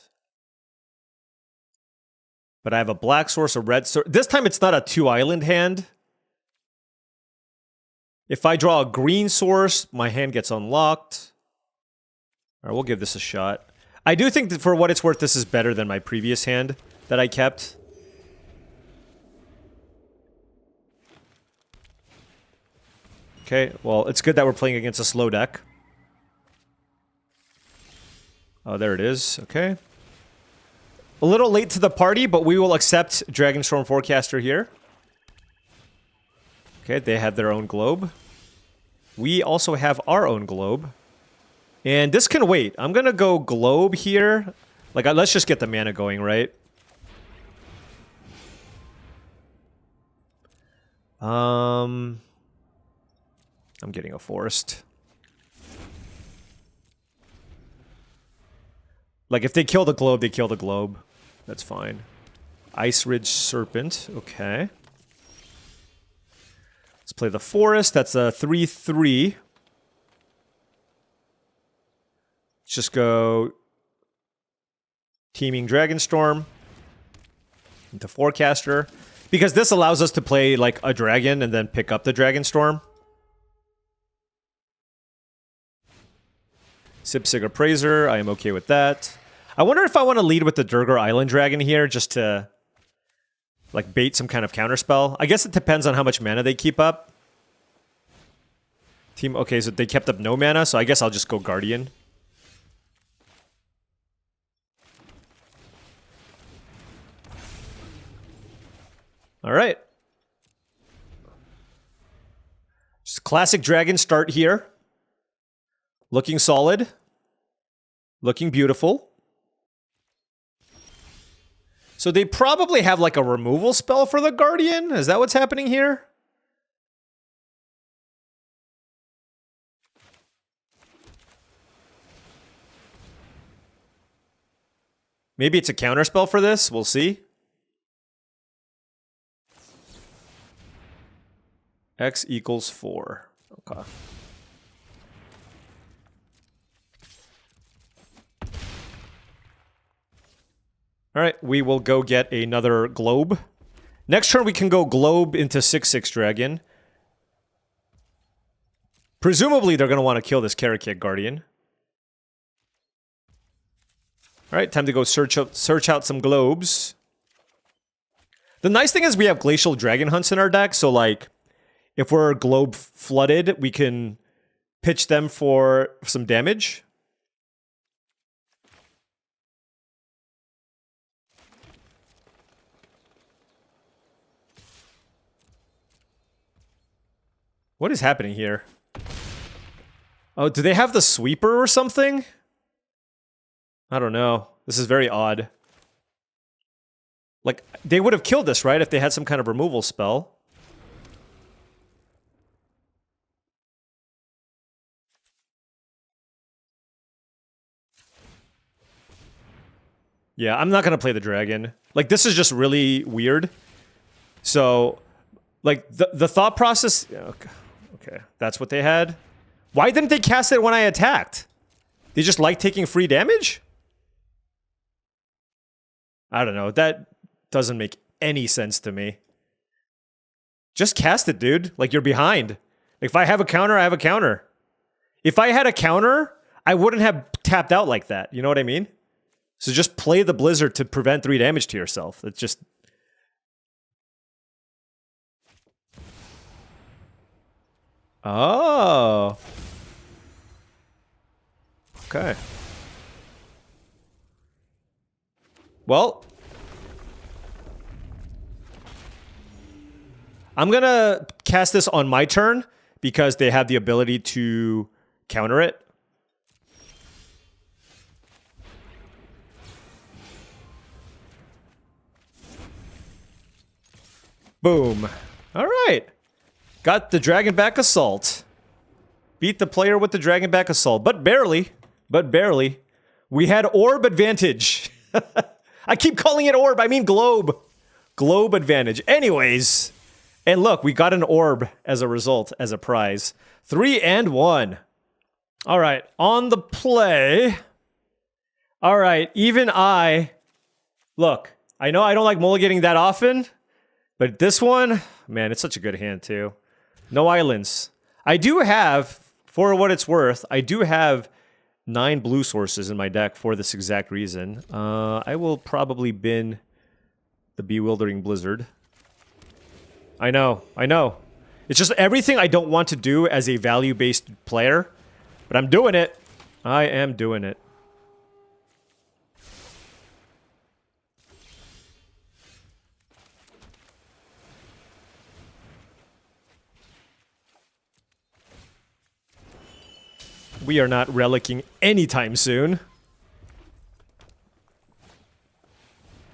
But I have a black source, a red source. This time it's not a 2-island hand. If I draw a green source, my hand gets unlocked. All right, we'll give this a shot. I do think that for what it's worth, this is better than my previous hand that I kept. Okay, well, it's good that we're playing against a slow deck. Oh, there it is. Okay. A little late to the party, but we will accept Dragonstorm Forecaster here. Okay, they have their own globe. We also have our own globe. And this can wait. I'm going to go globe here. Like, let's just get the mana going, right? I'm getting a forest. Like, if they kill the globe, they kill the globe. That's fine. Ice Ridge Serpent. Okay. Let's play the forest. That's a 3/3. Let's just go Teeming Dragonstorm into Forecaster. Because this allows us to play, like, a dragon and then pick up the Dragonstorm. Sipsig Appraiser, I am okay with that. I wonder if I want to lead with the Durgar Island Dragon here, just to, like, bait some kind of counterspell. I guess it depends on how much mana they keep up. Okay, so they kept up no mana, so I guess I'll just go Guardian. Alright. Just classic dragon start here. Looking solid. Looking beautiful. So they probably have like a removal spell for the Guardian? Is that what's happening here? Maybe it's a counterspell for this? We'll see. X equals 4. Okay. Alright, we will go get another globe. Next turn we can go globe into 6/6 dragon. Presumably they're going to want to kill this Karakig Guardian. Alright, time to go search out some globes. The nice thing is we have Glacial Dragon Hunts in our deck, so like, if we're globe flooded, we can pitch them for some damage. What is happening here? Oh, do they have the sweeper or something? I don't know. This is very odd. Like, they would have killed this, right? If they had some kind of removal spell. Yeah, I'm not gonna play the dragon. Like, this is just really weird. So, like, the thought process... Okay, that's what they had. Why didn't they cast it when I attacked? They just like taking free damage? I don't know. That doesn't make any sense to me. Just cast it, dude. Like, you're behind. Like, if I have a counter, I have a counter. If I had a counter, I wouldn't have tapped out like that. You know what I mean? So just play the Blizzard to prevent 3 damage to yourself. It's just... Oh. Okay. Well. I'm gonna cast this on my turn because they have the ability to counter it. Boom. All right. Got the Dragonback Assault. Beat the player with the Dragonback Assault, but barely. But barely. We had Orb Advantage. I keep calling it Orb, I mean Globe. Globe Advantage. Anyways. And look, we got an Orb as a result, as a prize. 3 and 1. All right, on the play. All right, even I... Look, I know I don't like mulliganing that often, but this one, man, it's such a good hand too. No islands. I do have, for what it's worth, I do have 9 blue sources in my deck for this exact reason. I will probably bin the Bewildering Blizzard. I know. It's just everything I don't want to do as a value-based player, but I'm doing it. I am doing it. We are not relicking anytime soon.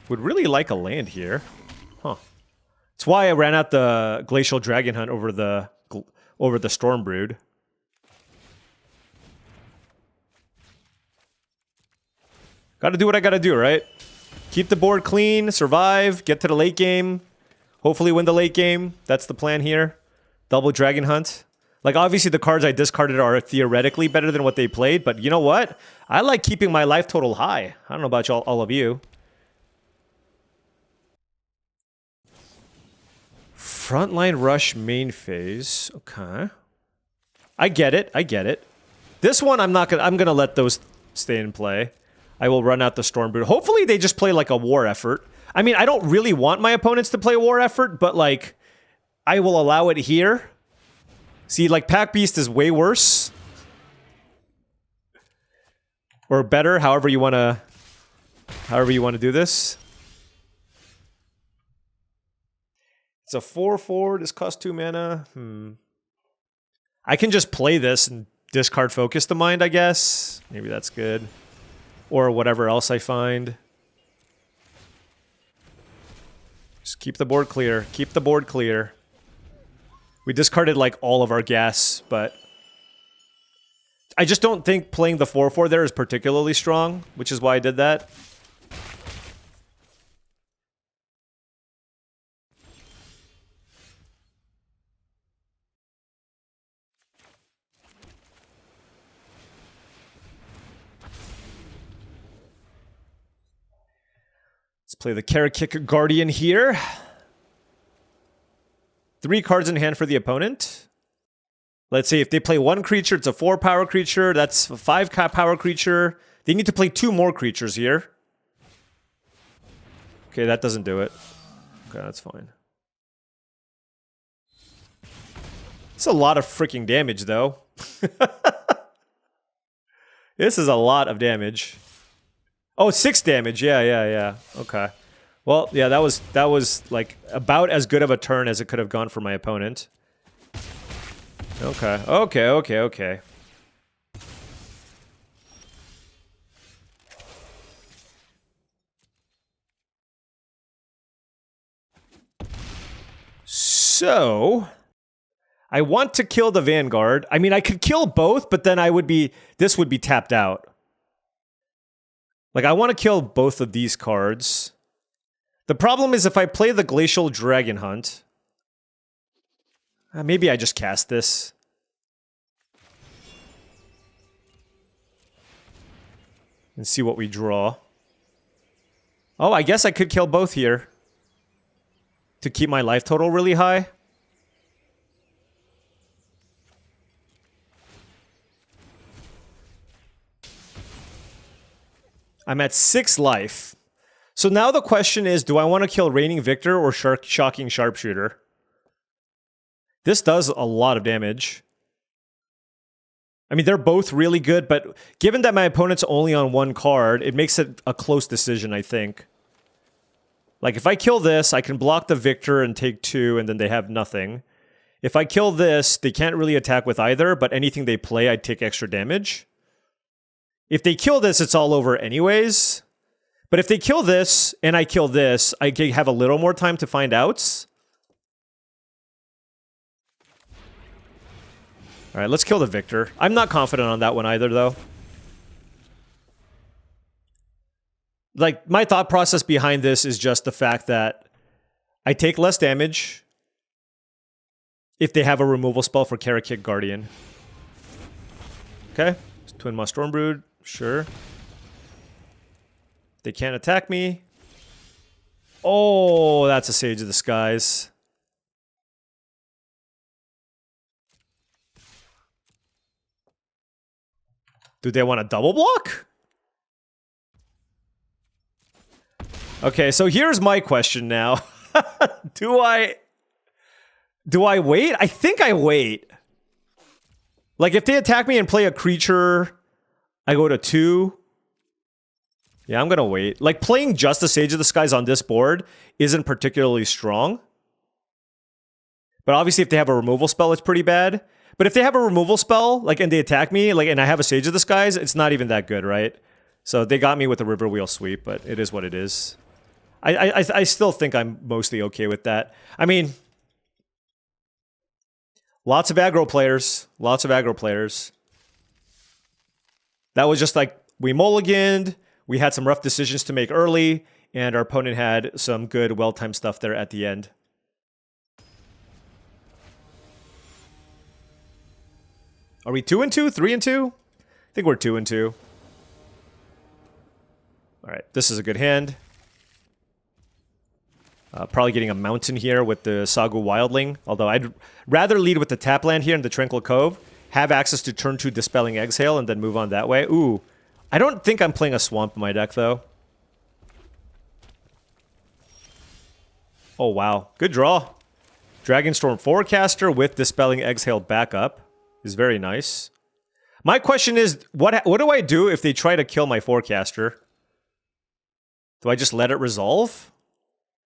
Would really like a land here. Huh. That's why I ran out the Glacial Dragon Hunt over the Storm Brood. Gotta do what I gotta do, right? Keep the board clean, survive, get to the late game. Hopefully win the late game. That's the plan here. Double Dragon Hunt. Like, obviously the cards I discarded are theoretically better than what they played, but you know what? I like keeping my life total high. I don't know about all of you. Frontline Rush main phase. Okay. I get it. I get it. This one I'm gonna let those stay in play. I will run out the Storm Brood. Hopefully they just play like a war effort. I mean, I don't really want my opponents to play a war effort, but like I will allow it here. See, like Pack Beast is way worse. Or better, however you wanna do this. It's a 4/4. This costs 2 mana. I can just play this and discard Focus the Mind, I guess. Maybe that's good. Or whatever else I find. Just keep the board clear. Keep the board clear. We discarded like all of our gas, but I just don't think playing the 4/4 there is particularly strong, which is why I did that. Play the Karakik Guardian here. 3 cards in hand for the opponent. Let's see, if they play 1 creature, it's a 4 power creature. That's a 5 power creature. They need to play 2 more creatures here. Okay, that doesn't do it. Okay, that's fine. It's a lot of freaking damage, though. This is a lot of damage. Oh, 6 damage. Yeah. Okay. Well, yeah, that was like about as good of a turn as it could have gone for my opponent. Okay. So, I want to kill the Vanguard. I mean, I could kill both, but then this would be tapped out. Like, I want to kill both of these cards. The problem is if I play the Glacial Dragon Hunt... maybe I just cast this. And see what we draw. Oh, I guess I could kill both here. To keep my life total really high. I'm at 6 life. So now the question is, do I want to kill Reigning Victor or Shocking Sharpshooter? This does a lot of damage. I mean, they're both really good, but given that my opponent's only on 1 card, it makes it a close decision, I think. Like, if I kill this, I can block the Victor and take 2, and then they have nothing. If I kill this, they can't really attack with either, but anything they play, I'd take extra damage. If they kill this, it's all over anyways. But if they kill this, and I kill this, I have a little more time to find outs. Alright, let's kill the Victor. I'm not confident on that one either, though. Like, my thought process behind this is just the fact that I take less damage if they have a removal spell for Karakik Guardian. Okay, Twin Maw Stormbrood. Sure. They can't attack me. Oh, that's a Sage of the Skies. Do they want a double block? Okay, so here's my question now. Do I wait? I think I wait. Like, if they attack me and play a creature, I go to 2. Yeah, I'm gonna wait. Like, playing just a Sage of the Skies on this board isn't particularly strong. But obviously, if they have a removal spell, it's pretty bad. But if they have a removal spell, like, and they attack me, like, and I have a Sage of the Skies, it's not even that good, right? So they got me with the River Wheel Sweep, but it is what it is. I still think I'm mostly okay with that. I mean, lots of aggro players. Lots of aggro players. That was just like, we mulliganed, we had some rough decisions to make early, and our opponent had some good, well-timed stuff there at the end. Are we 2-2? 3-2? I think we're 2-2. Alright, this is a good hand. Probably getting a mountain here with the Sagu Wildling. Although I'd rather lead with the tap land here in the Tranquil Cove. Have access to turn 2 Dispelling Exhale and then move on that way. Ooh. I don't think I'm playing a Swamp in my deck, though. Oh, wow. Good draw. Dragonstorm Forecaster with Dispelling Exhale backup is very nice. My question is, what do I do if they try to kill my Forecaster? Do I just let it resolve?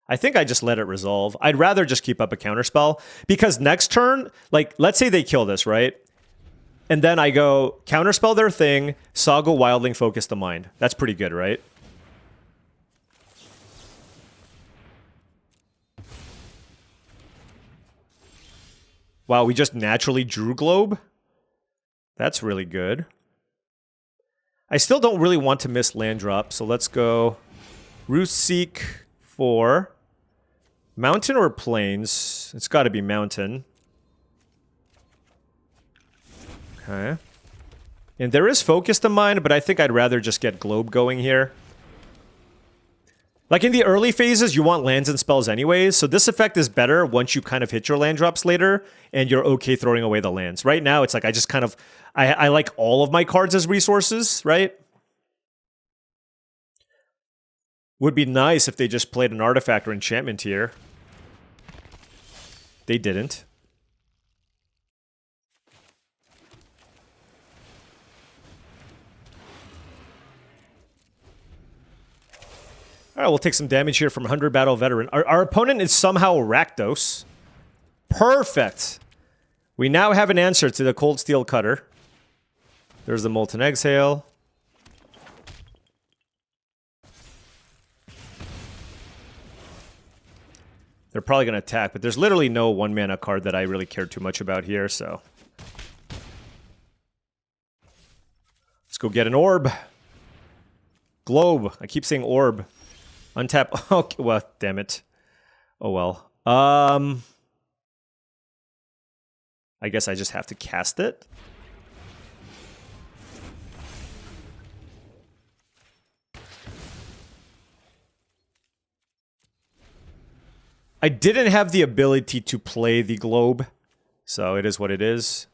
I think I just let it resolve. I'd rather just keep up a counterspell. Because next turn, like, let's say they kill this, right? And then I go, counterspell their thing, Saga Wildling, Focus the Mind. That's pretty good, right? Wow, we just naturally drew Globe? That's really good. I still don't really want to miss land drop, so let's go Rootseek for Mountain or Plains? It's got to be Mountain. Okay. And there is Focus to Mind, but I think I'd rather just get Globe going here. Like in the early phases, you want lands and spells anyways, so this effect is better once you kind of hit your land drops later, and you're okay throwing away the lands. Right now, it's like I just kind of... I like all of my cards as resources, right? Would be nice if they just played an artifact or enchantment here. They didn't. Alright, we'll take some damage here from 100 Battle Veteran. Our opponent is somehow Rakdos. Perfect! We now have an answer to the Cold Steel Cutter. There's the Molten Exhale. They're probably going to attack, but there's literally no 1-mana card that I really care too much about here, so... Let's go get an Orb. Globe. I keep saying Orb. Untap. Okay, well, damn it. Oh well. I guess I just have to cast it. I didn't have the ability to play the Globe, so it is what it is.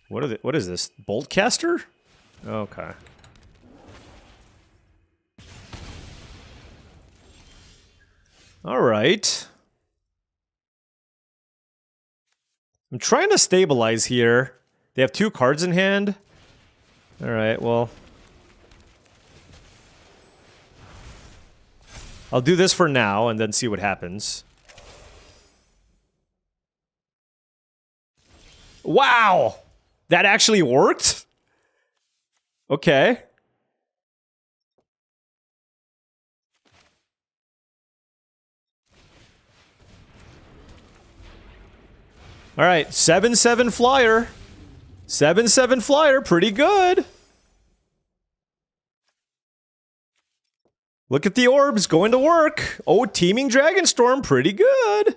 What is this? Boltcaster? Okay. All right. I'm trying to stabilize here. They have 2 cards in hand. All right, well. I'll do this for now and then see what happens. Wow! That actually worked? Okay. All right, 7/7 flyer. 7/7 flyer, pretty good. Look at the orbs going to work. Oh, Teeming Dragonstorm, pretty good.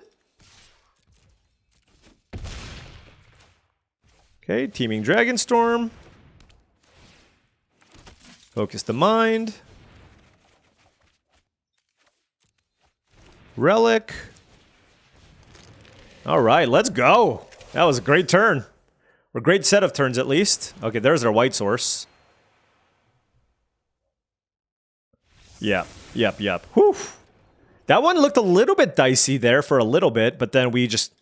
Okay, Teeming Dragonstorm. Focus the Mind. Relic. All right, let's go. That was a great turn. Or a great set of turns, at least. Okay, there's our white source. Yep. Whew. That one looked a little bit dicey there for a little bit, but then we just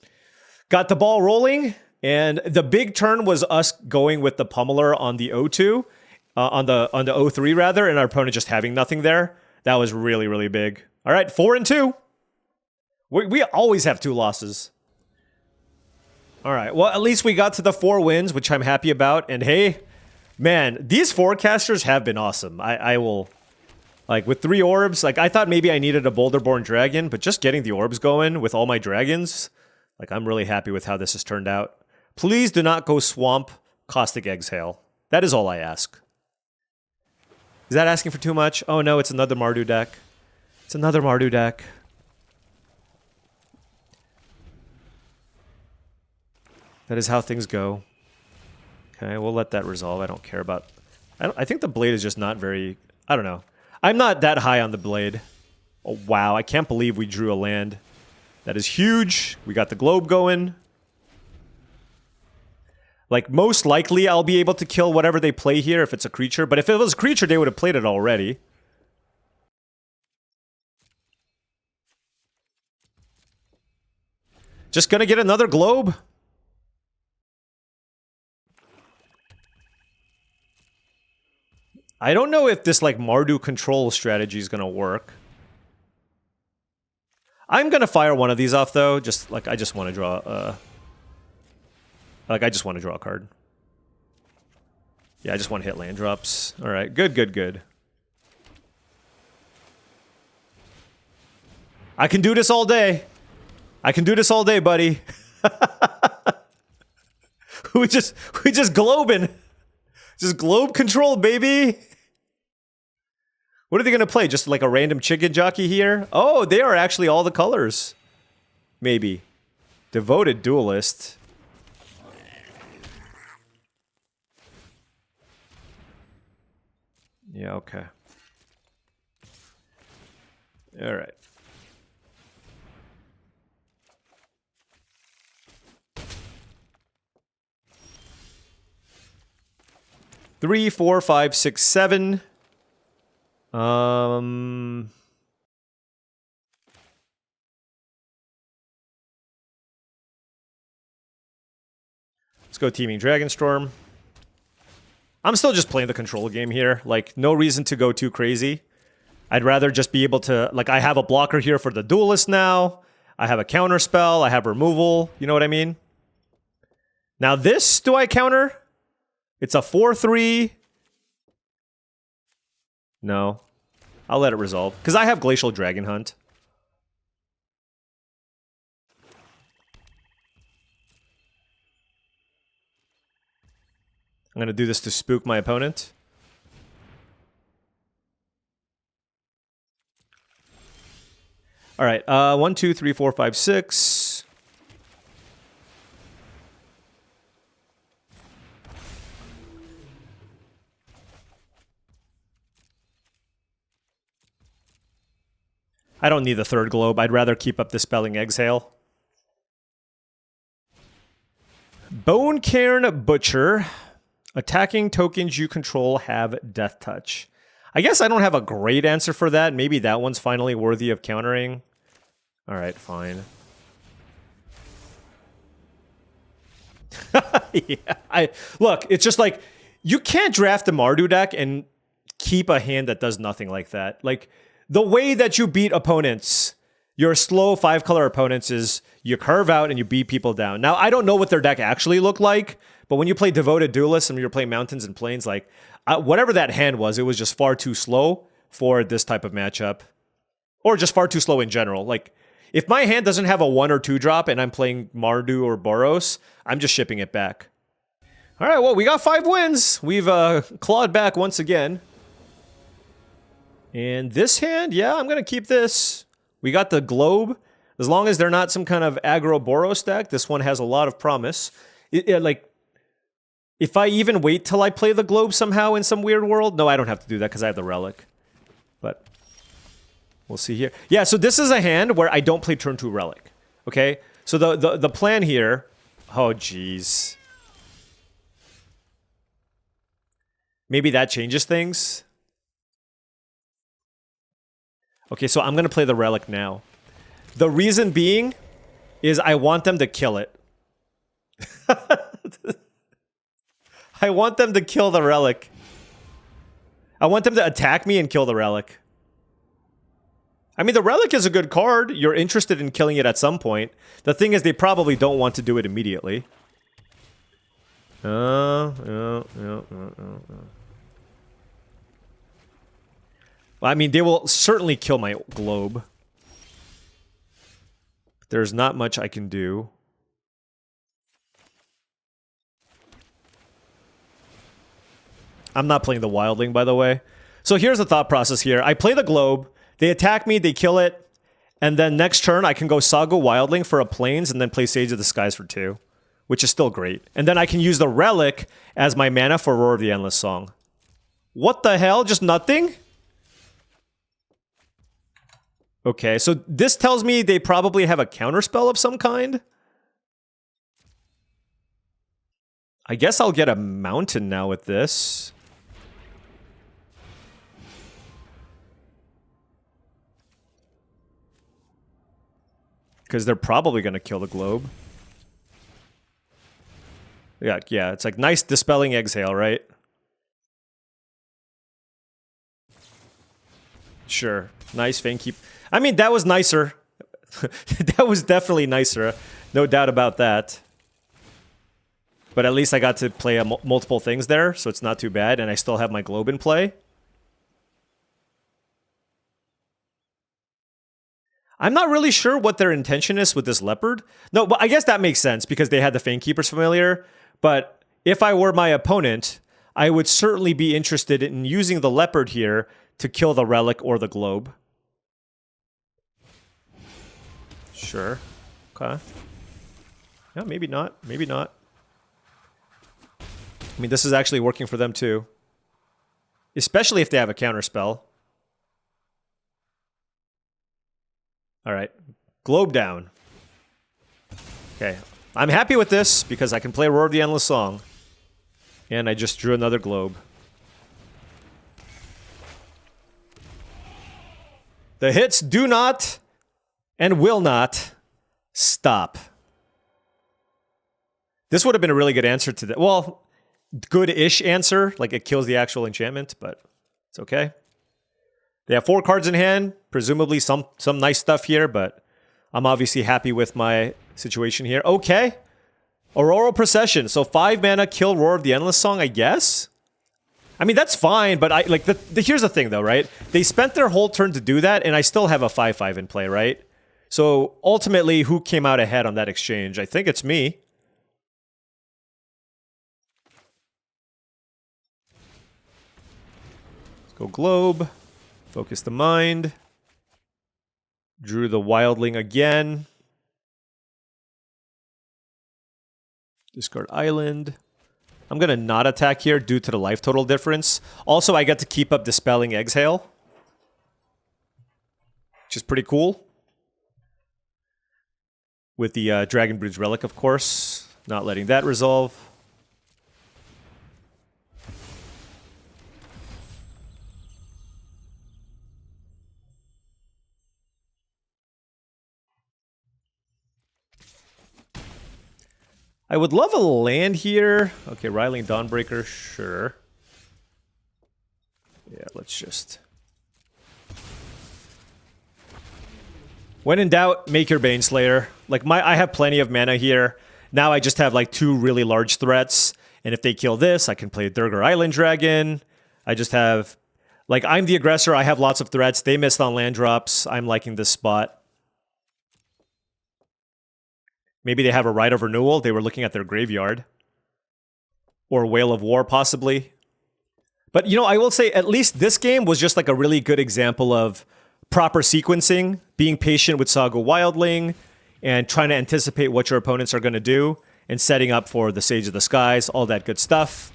got the ball rolling. And the big turn was us going with the Pummeler on the O2, on the O3 rather, and our opponent just having nothing there. That was really, really big. All right, 4-2. We always have 2 losses. All right, well, at least we got to the 4 wins, which I'm happy about. And hey, man, these forecasters have been awesome. I will, like, with 3 orbs, like, I thought maybe I needed a Boulderborn Dragon, but just getting the orbs going with all my dragons, like, I'm really happy with how this has turned out. Please do not go Swamp Caustic Exhale. That is all I ask. Is that asking for too much? Oh no, it's another Mardu deck. It's another Mardu deck. That is how things go. Okay, we'll let that resolve. I don't care about... I think the blade is just not very... I don't know. I'm not that high on the blade. Oh, wow, I can't believe we drew a land. That is huge. We got the globe going. Like, most likely I'll be able to kill whatever they play here if it's a creature. But if it was a creature, they would have played it already. Just gonna get another globe. I don't know if this, like, Mardu control strategy is gonna work. I'm gonna fire one of these off, though. Just, like, I just want to draw, like, I just want to draw a card. Yeah, I just want to hit land drops. Alright, good, good, good. I can do this all day. I can do this all day, buddy. we just globing. Just globe control, baby. What are they going to play? Just like a random chicken jockey here? Oh, they are actually all the colors. Maybe. Devoted Duelist. Yeah, okay. All right. Three, 4, 5, 6, 7. Let's go Teaming Dragonstorm. I'm still just playing the control game here. Like, no reason to go too crazy. I'd rather just be able to... Like, I have a blocker here for the Duelist now. I have a counter spell. I have removal. You know what I mean? Now this, do I counter? It's a 4-3. No. I'll let it resolve. Because I have Glacial Dragon Hunt. I'm going to do this to spook my opponent. All right. 1, 2, 3, 4, 5, 6. I don't need the third globe. I'd rather keep up the Spelling Exhale. Bone Cairn Butcher. Attacking tokens you control have Death Touch. I guess I don't have a great answer for that. Maybe that one's finally worthy of countering. Alright, fine. Yeah, look, it's just like, you can't draft a Mardu deck and keep a hand that does nothing like that. Like, the way that you beat opponents, your slow 5-color opponents, is you curve out and you beat people down. Now, I don't know what their deck actually looked like, but when you play Devoted Duelist and you're playing Mountains and Plains, like, whatever that hand was, it was just far too slow for this type of matchup. Or just far too slow in general. Like, if my hand doesn't have a 1 or 2 drop and I'm playing Mardu or Boros, I'm just shipping it back. All right, well, we got 5 wins. We've clawed back once again. And this hand, yeah, I'm going to keep this. We got the Globe. As long as they're not some kind of aggro Boros deck, this one has a lot of promise. Like, if I even wait till I play the Globe somehow in some weird world, no, I don't have to do that because I have the Relic. But we'll see here. Yeah, so this is a hand where I don't play turn 2 Relic. Okay? So the plan here... Oh, jeez. Maybe that changes things. Okay, so I'm going to play the Relic now. The reason being is I want them to kill it. I want them to kill the Relic. I want them to attack me and kill the Relic. I mean, the Relic is a good card. You're interested in killing it at some point. The thing is, they probably don't want to do it immediately. Well, I mean, they will certainly kill my Globe. There's not much I can do. I'm not playing the Wildling, by the way. So here's the thought process here. I play the Globe. They attack me, they kill it, and then next turn I can go Saga Wildling for a Plains and then play Sage of the Skies for 2, which is still great. And then I can use the Relic as my mana for Roar of the Endless Song. What the hell? Just nothing? Okay, so this tells me they probably have a counterspell of some kind. I guess I'll get a Mountain now with this. Because they're probably going to kill the Globe. Yeah, it's like nice Dispelling Exhale, right? Sure. Nice Fangkeep. I mean, that was nicer. That was definitely nicer. No doubt about that. But at least I got to play multiple things there, so it's not too bad, and I still have my Globe in play. I'm not really sure what their intention is with this Leopard. No, but I guess that makes sense because they had the Fangkeeper's Familiar. But if I were my opponent, I would certainly be interested in using the Leopard here to kill the Relic or the Globe. Sure. Okay. Yeah, maybe not. Maybe not. I mean, this is actually working for them too. Especially if they have a counterspell. Alright. Globe down. Okay. I'm happy with this because I can play Roar of the Endless Song. And I just drew another Globe. The hits do not and will not stop. This would have been a really good answer to that. Well, good-ish answer. Like, it kills the actual enchantment, but it's okay. They have 4 cards in hand. Presumably some nice stuff here, but I'm obviously happy with my situation here. Okay. Auroral Procession. So 5 mana, kill Roar of the Endless Song, I guess? I mean, that's fine, but here's the thing, though, right? They spent their whole turn to do that, and I still have a 5/5 in play, right? So ultimately, who came out ahead on that exchange? I think it's me. Let's go Globe. Focus the mind. Drew the Wildling again. Discard Island. I'm going to not attack here due to the life total difference. Also, I get to keep up Dispelling Exhale, which is pretty cool. With the Dragon Brood's Relic, of course. Not letting that resolve. I would love a land here. Okay, Riling Dawnbreaker, sure. Yeah, let's just... When in doubt, make your Baneslayer. Like, I have plenty of mana here. Now I just have, like, 2 really large threats. And if they kill this, I can play Durgar Island Dragon. I just have... Like, I'm the aggressor. I have lots of threats. They missed on land drops. I'm liking this spot. Maybe they have a Rite of Renewal. They were looking at their graveyard. Or Whale of War, possibly. But, you know, I will say at least this game was just like a really good example of proper sequencing, being patient with Saga Wildling, and trying to anticipate what your opponents are going to do, and setting up for the Sage of the Skies, all that good stuff.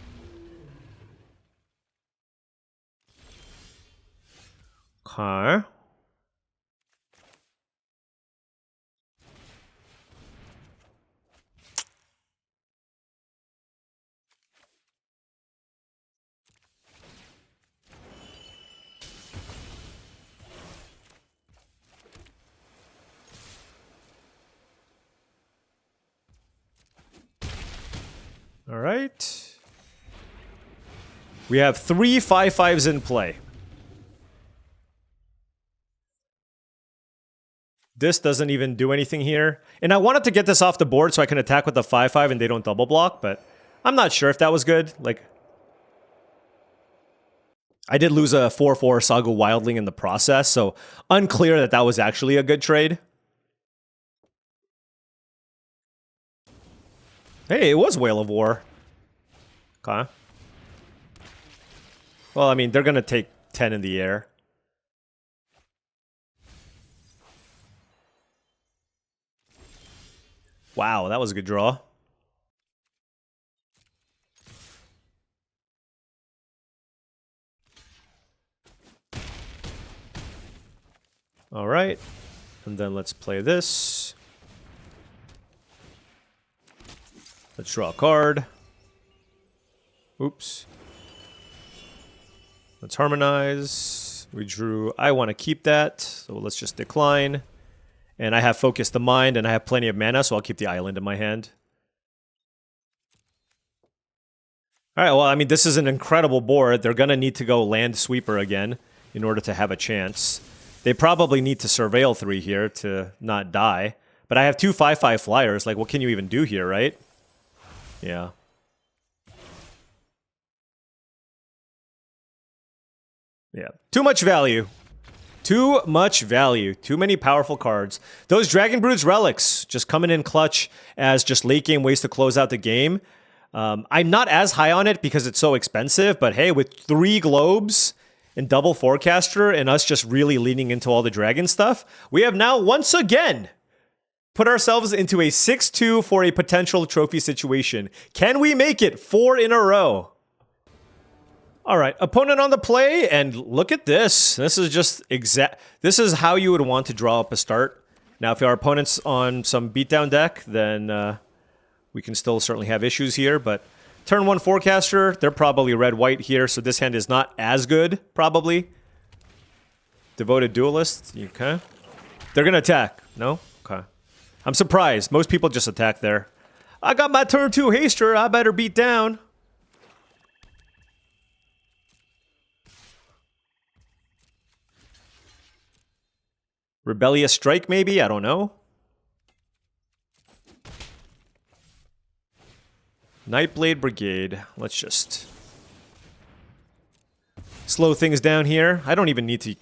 Okay. All right. We have 3 5/5s in play. This doesn't even do anything here. And I wanted to get this off the board so I can attack with the 5/5 and they don't double block, but I'm not sure if that was good. Like, I did lose a 4/4 Saga Wildling in the process, so unclear that that was actually a good trade. Hey, it was Whale of War. Okay. Well, I mean, they're going to take 10 in the air. Wow, that was a good draw. All right. And then let's play this. Let's draw a card. Oops. Let's harmonize. We drew, I want to keep that, so let's just decline. And I have Focus the Mind, and I have plenty of mana, so I'll keep the island in my hand. Alright, well, I mean, this is an incredible board. They're going to need to go land Sweeper again in order to have a chance. They probably need to Surveil 3 here to not die. But I have 2 5/5 flyers. Like, what can you even do here, right? Yeah. Yeah. Too much value. Too much value. Too many powerful cards. Those Dragon Brood's Relics just coming in clutch as just late game ways to close out the game. I'm not as high on it because it's so expensive, but hey, with 3 globes and double Forecaster and us just really leaning into all the dragon stuff, we have now once again put ourselves into a 6-2 for a potential trophy situation. Can we make it 4 in a row? All right, opponent on the play, and look at this. This is just this is how you would want to draw up a start. Now, if our opponent's on some beatdown deck, then we can still certainly have issues here, but turn 1 Forecaster, they're probably red-white here, so this hand is not as good, probably. Devoted Duelist, okay. They're gonna attack, no? Okay. I'm surprised. Most people just attack there. I got my turn 2 Haster, I better beat down. Rebellious Strike, maybe? I don't know. Nightblade Brigade. Let's just slow things down here. I don't even need to...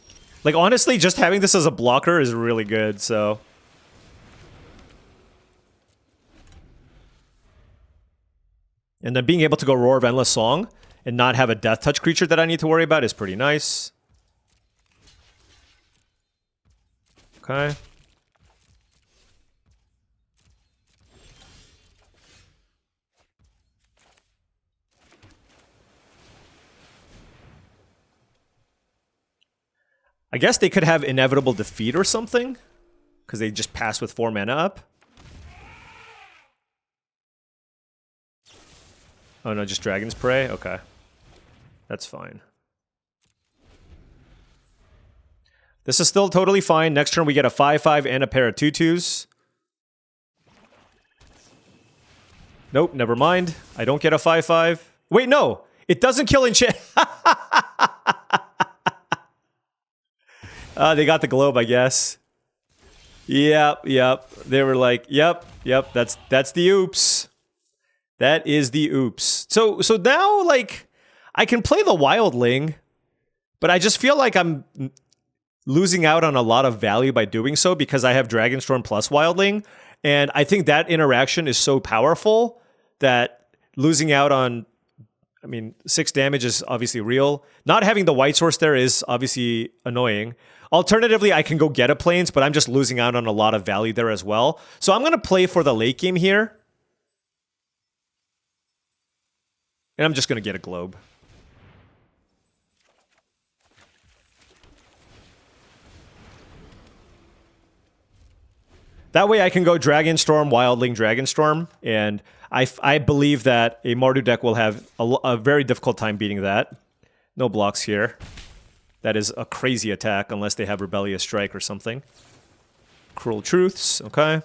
Like, honestly, just having this as a blocker is really good, so... And then being able to go Roar of Endless Song and not have a Death Touch creature that I need to worry about is pretty nice. Okay. I guess they could have Inevitable Defeat or something, because they just pass with 4 mana up. Oh no, just Dragon's Prey? Okay. That's fine. This is still totally fine. Next turn we get a 5/5 and a pair of 2/2s. Nope, never mind. I don't get a 5/5. Wait, no! It doesn't kill enchant. They got the globe, I guess. Yep. They were like, yep, that's the oops. That is the oops. So now, like, I can play the Wildling, but I just feel like I'm losing out on a lot of value by doing so because I have Dragonstorm plus Wildling, and I think that interaction is so powerful that losing out on, I mean, 6 damage is obviously real. Not having the white source there is obviously annoying. Alternatively, I can go get a Plains, but I'm just losing out on a lot of value there as well. So I'm going to play for the late game here. And I'm just going to get a Globe. That way I can go Dragonstorm, Wildling, Dragonstorm, and I believe that a Mardu deck will have a very difficult time beating that. No blocks here. That is a crazy attack unless they have Rebellious Strike or something. Cruel Truths, okay.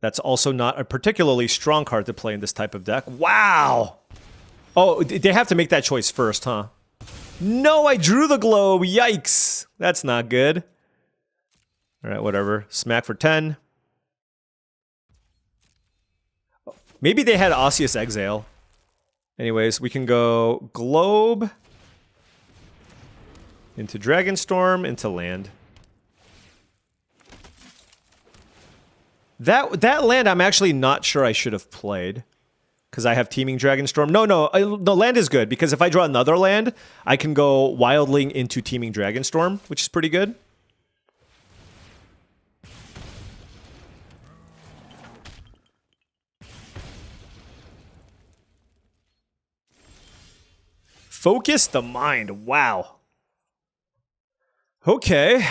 That's also not a particularly strong card to play in this type of deck. Wow! Oh, they have to make that choice first, huh? No, I drew the Globe! Yikes! That's not good. All right, whatever. Smack for 10. Maybe they had Osseous Exile. Anyways, we can go Globe into Dragonstorm into land. That land I'm actually not sure I should have played because I have Teeming Dragonstorm. No, land is good because if I draw another land, I can go Wildling into Teeming Dragonstorm, which is pretty good. Focus the mind. Wow. Okay.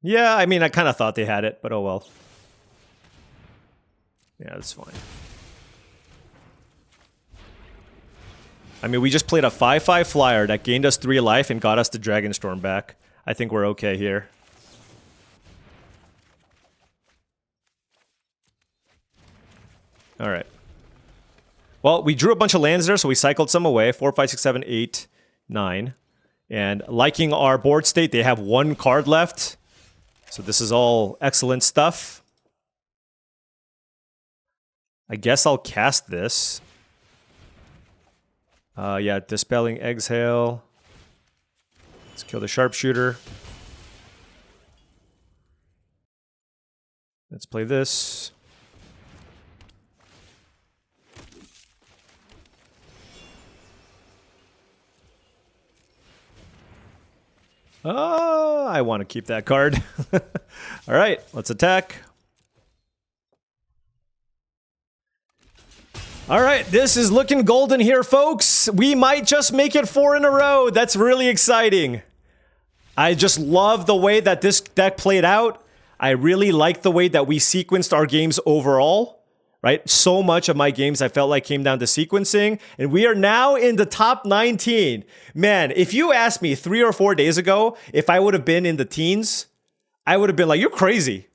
Yeah, I mean, I kind of thought they had it, but oh well. Yeah, that's fine. I mean, we just played a 5/5 flyer that gained us 3 life and got us the Dragonstorm back. I think we're okay here. All right. Well, we drew a bunch of lands there, so we cycled some away. 4, 5, 6, 7, 8, 9. And liking our board state, they have 1 card left. So this is all excellent stuff. I guess I'll cast this. Yeah, Dispelling Exhale. Let's kill the Sharpshooter. Let's play this. Oh, I want to keep that card. All right, let's attack. All right, this is looking golden here, folks. We might just make it 4 in a row. That's really exciting. I just love the way that this deck played out. I really like the way that we sequenced our games overall. Right? So much of my games I felt like came down to sequencing, and we are now in the top 19. Man, if you asked me 3 or 4 days ago if I would have been in the teens, I would have been like, you're crazy.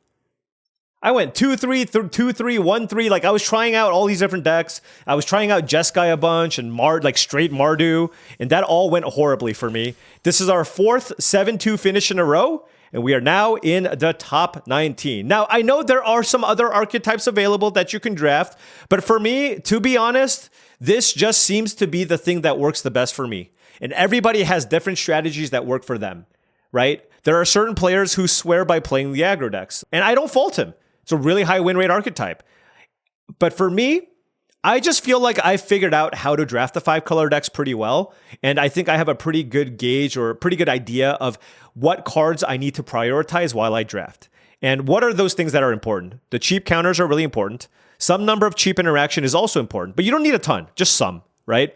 I went 2-3, 2-3, 1-3. Like, I was trying out all these different decks. I was trying out Jeskai a bunch and like straight Mardu, and that all went horribly for me. This is our 4th 7-2 finish in a row, and we are now in the top 19. Now, I know there are some other archetypes available that you can draft, but for me, to be honest, this just seems to be the thing that works the best for me. And everybody has different strategies that work for them, right? There are certain players who swear by playing the aggro decks, and I don't fault him. It's a really high win rate archetype. But for me, I just feel like I figured out how to draft the 5-color decks pretty well, and I think I have a pretty good gauge or a pretty good idea of what cards I need to prioritize while I draft. And what are those things that are important? The cheap counters are really important. Some number of cheap interaction is also important, but you don't need a ton, just some, right?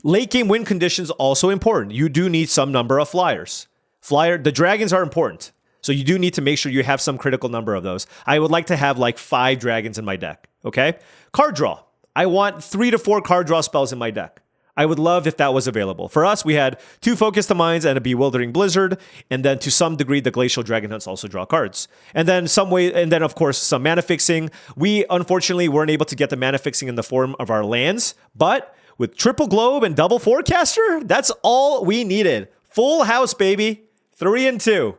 Late game win conditions also important. You do need some number of flyers. The dragons are important, so you do need to make sure you have some critical number of those. I would like to have like 5 dragons in my deck, okay? Card draw. I want 3 to 4 card draw spells in my deck. I would love if that was available. For us, we had 2 Focus the Minds and a Bewildering Blizzard, and then to some degree, the Glacial Dragon Hunts also draw cards. And then of course, some mana fixing. We unfortunately weren't able to get the mana fixing in the form of our lands, but with Triple Globe and Double Forecaster, that's all we needed. Full house, baby. 3 and 2.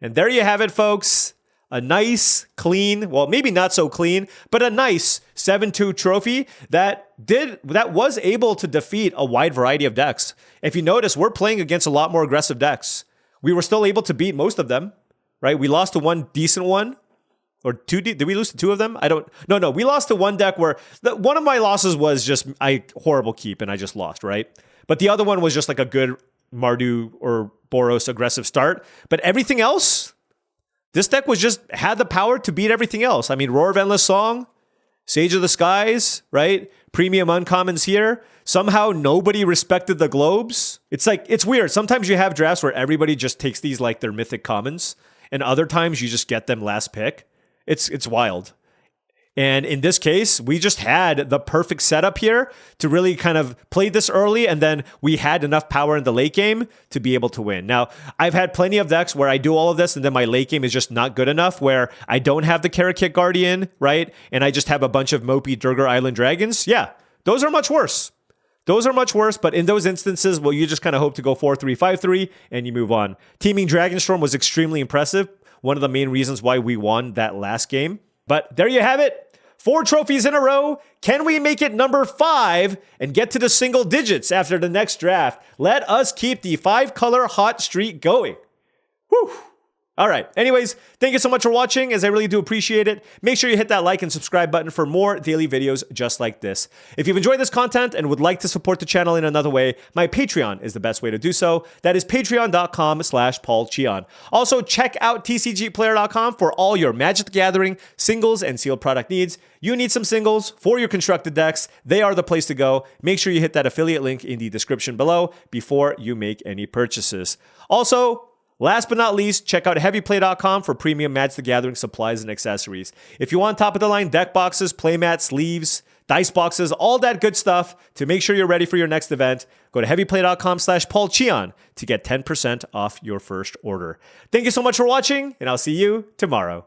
And there you have it, folks. A nice, clean, well, maybe not so clean, but a nice 7-2 trophy that was able to defeat a wide variety of decks. If you notice, we're playing against a lot more aggressive decks. We were still able to beat most of them, right? We lost to one decent one, or 2. Did we lose to 2 of them? No. We lost to one deck where one of my losses was just horrible keep and I just lost, right? But the other one was just like a good Mardu or Boros aggressive start. But everything else, this deck had the power to beat everything else. I mean, Roar of Endless Song, Sage of the Skies, right? Premium uncommons here. Somehow nobody respected the globes. It's weird. Sometimes you have drafts where everybody just takes these like their mythic commons, and other times you just get them last pick. It's wild. And in this case, we just had the perfect setup here to really kind of play this early, and then we had enough power in the late game to be able to win. Now, I've had plenty of decks where I do all of this, and then my late game is just not good enough, where I don't have the Karakit Guardian, right? And I just have a bunch of mopey Durgar Island Dragons. Yeah, those are much worse. Those are much worse, but in those instances, well, you just kind of hope to go 4-3, 5-3, and you move on. Teaming Dragonstorm was extremely impressive. One of the main reasons why we won that last game. But there you have it. 4 trophies in a row. Can we make it number 5 and get to the single digits after the next draft? Let us keep the 5-color hot streak going. Whew. All right. Anyways, thank you so much for watching, as I really do appreciate it. Make sure you hit that like and subscribe button for more daily videos just like this. If you've enjoyed this content and would like to support the channel in another way, my Patreon is the best way to do so. That is patreon.com/paulcheon. Also, check out TCGplayer.com for all your Magic the Gathering singles and sealed product needs. You need some singles for your constructed decks. They are the place to go. Make sure you hit that affiliate link in the description below before you make any purchases. Also, last but not least, check out heavyplay.com for premium Magic the Gathering supplies and accessories. If you want top-of-the-line deck boxes, playmats, sleeves, dice boxes, all that good stuff to make sure you're ready for your next event, go to heavyplay.com/paulcheon to get 10% off your first order. Thank you so much for watching, and I'll see you tomorrow.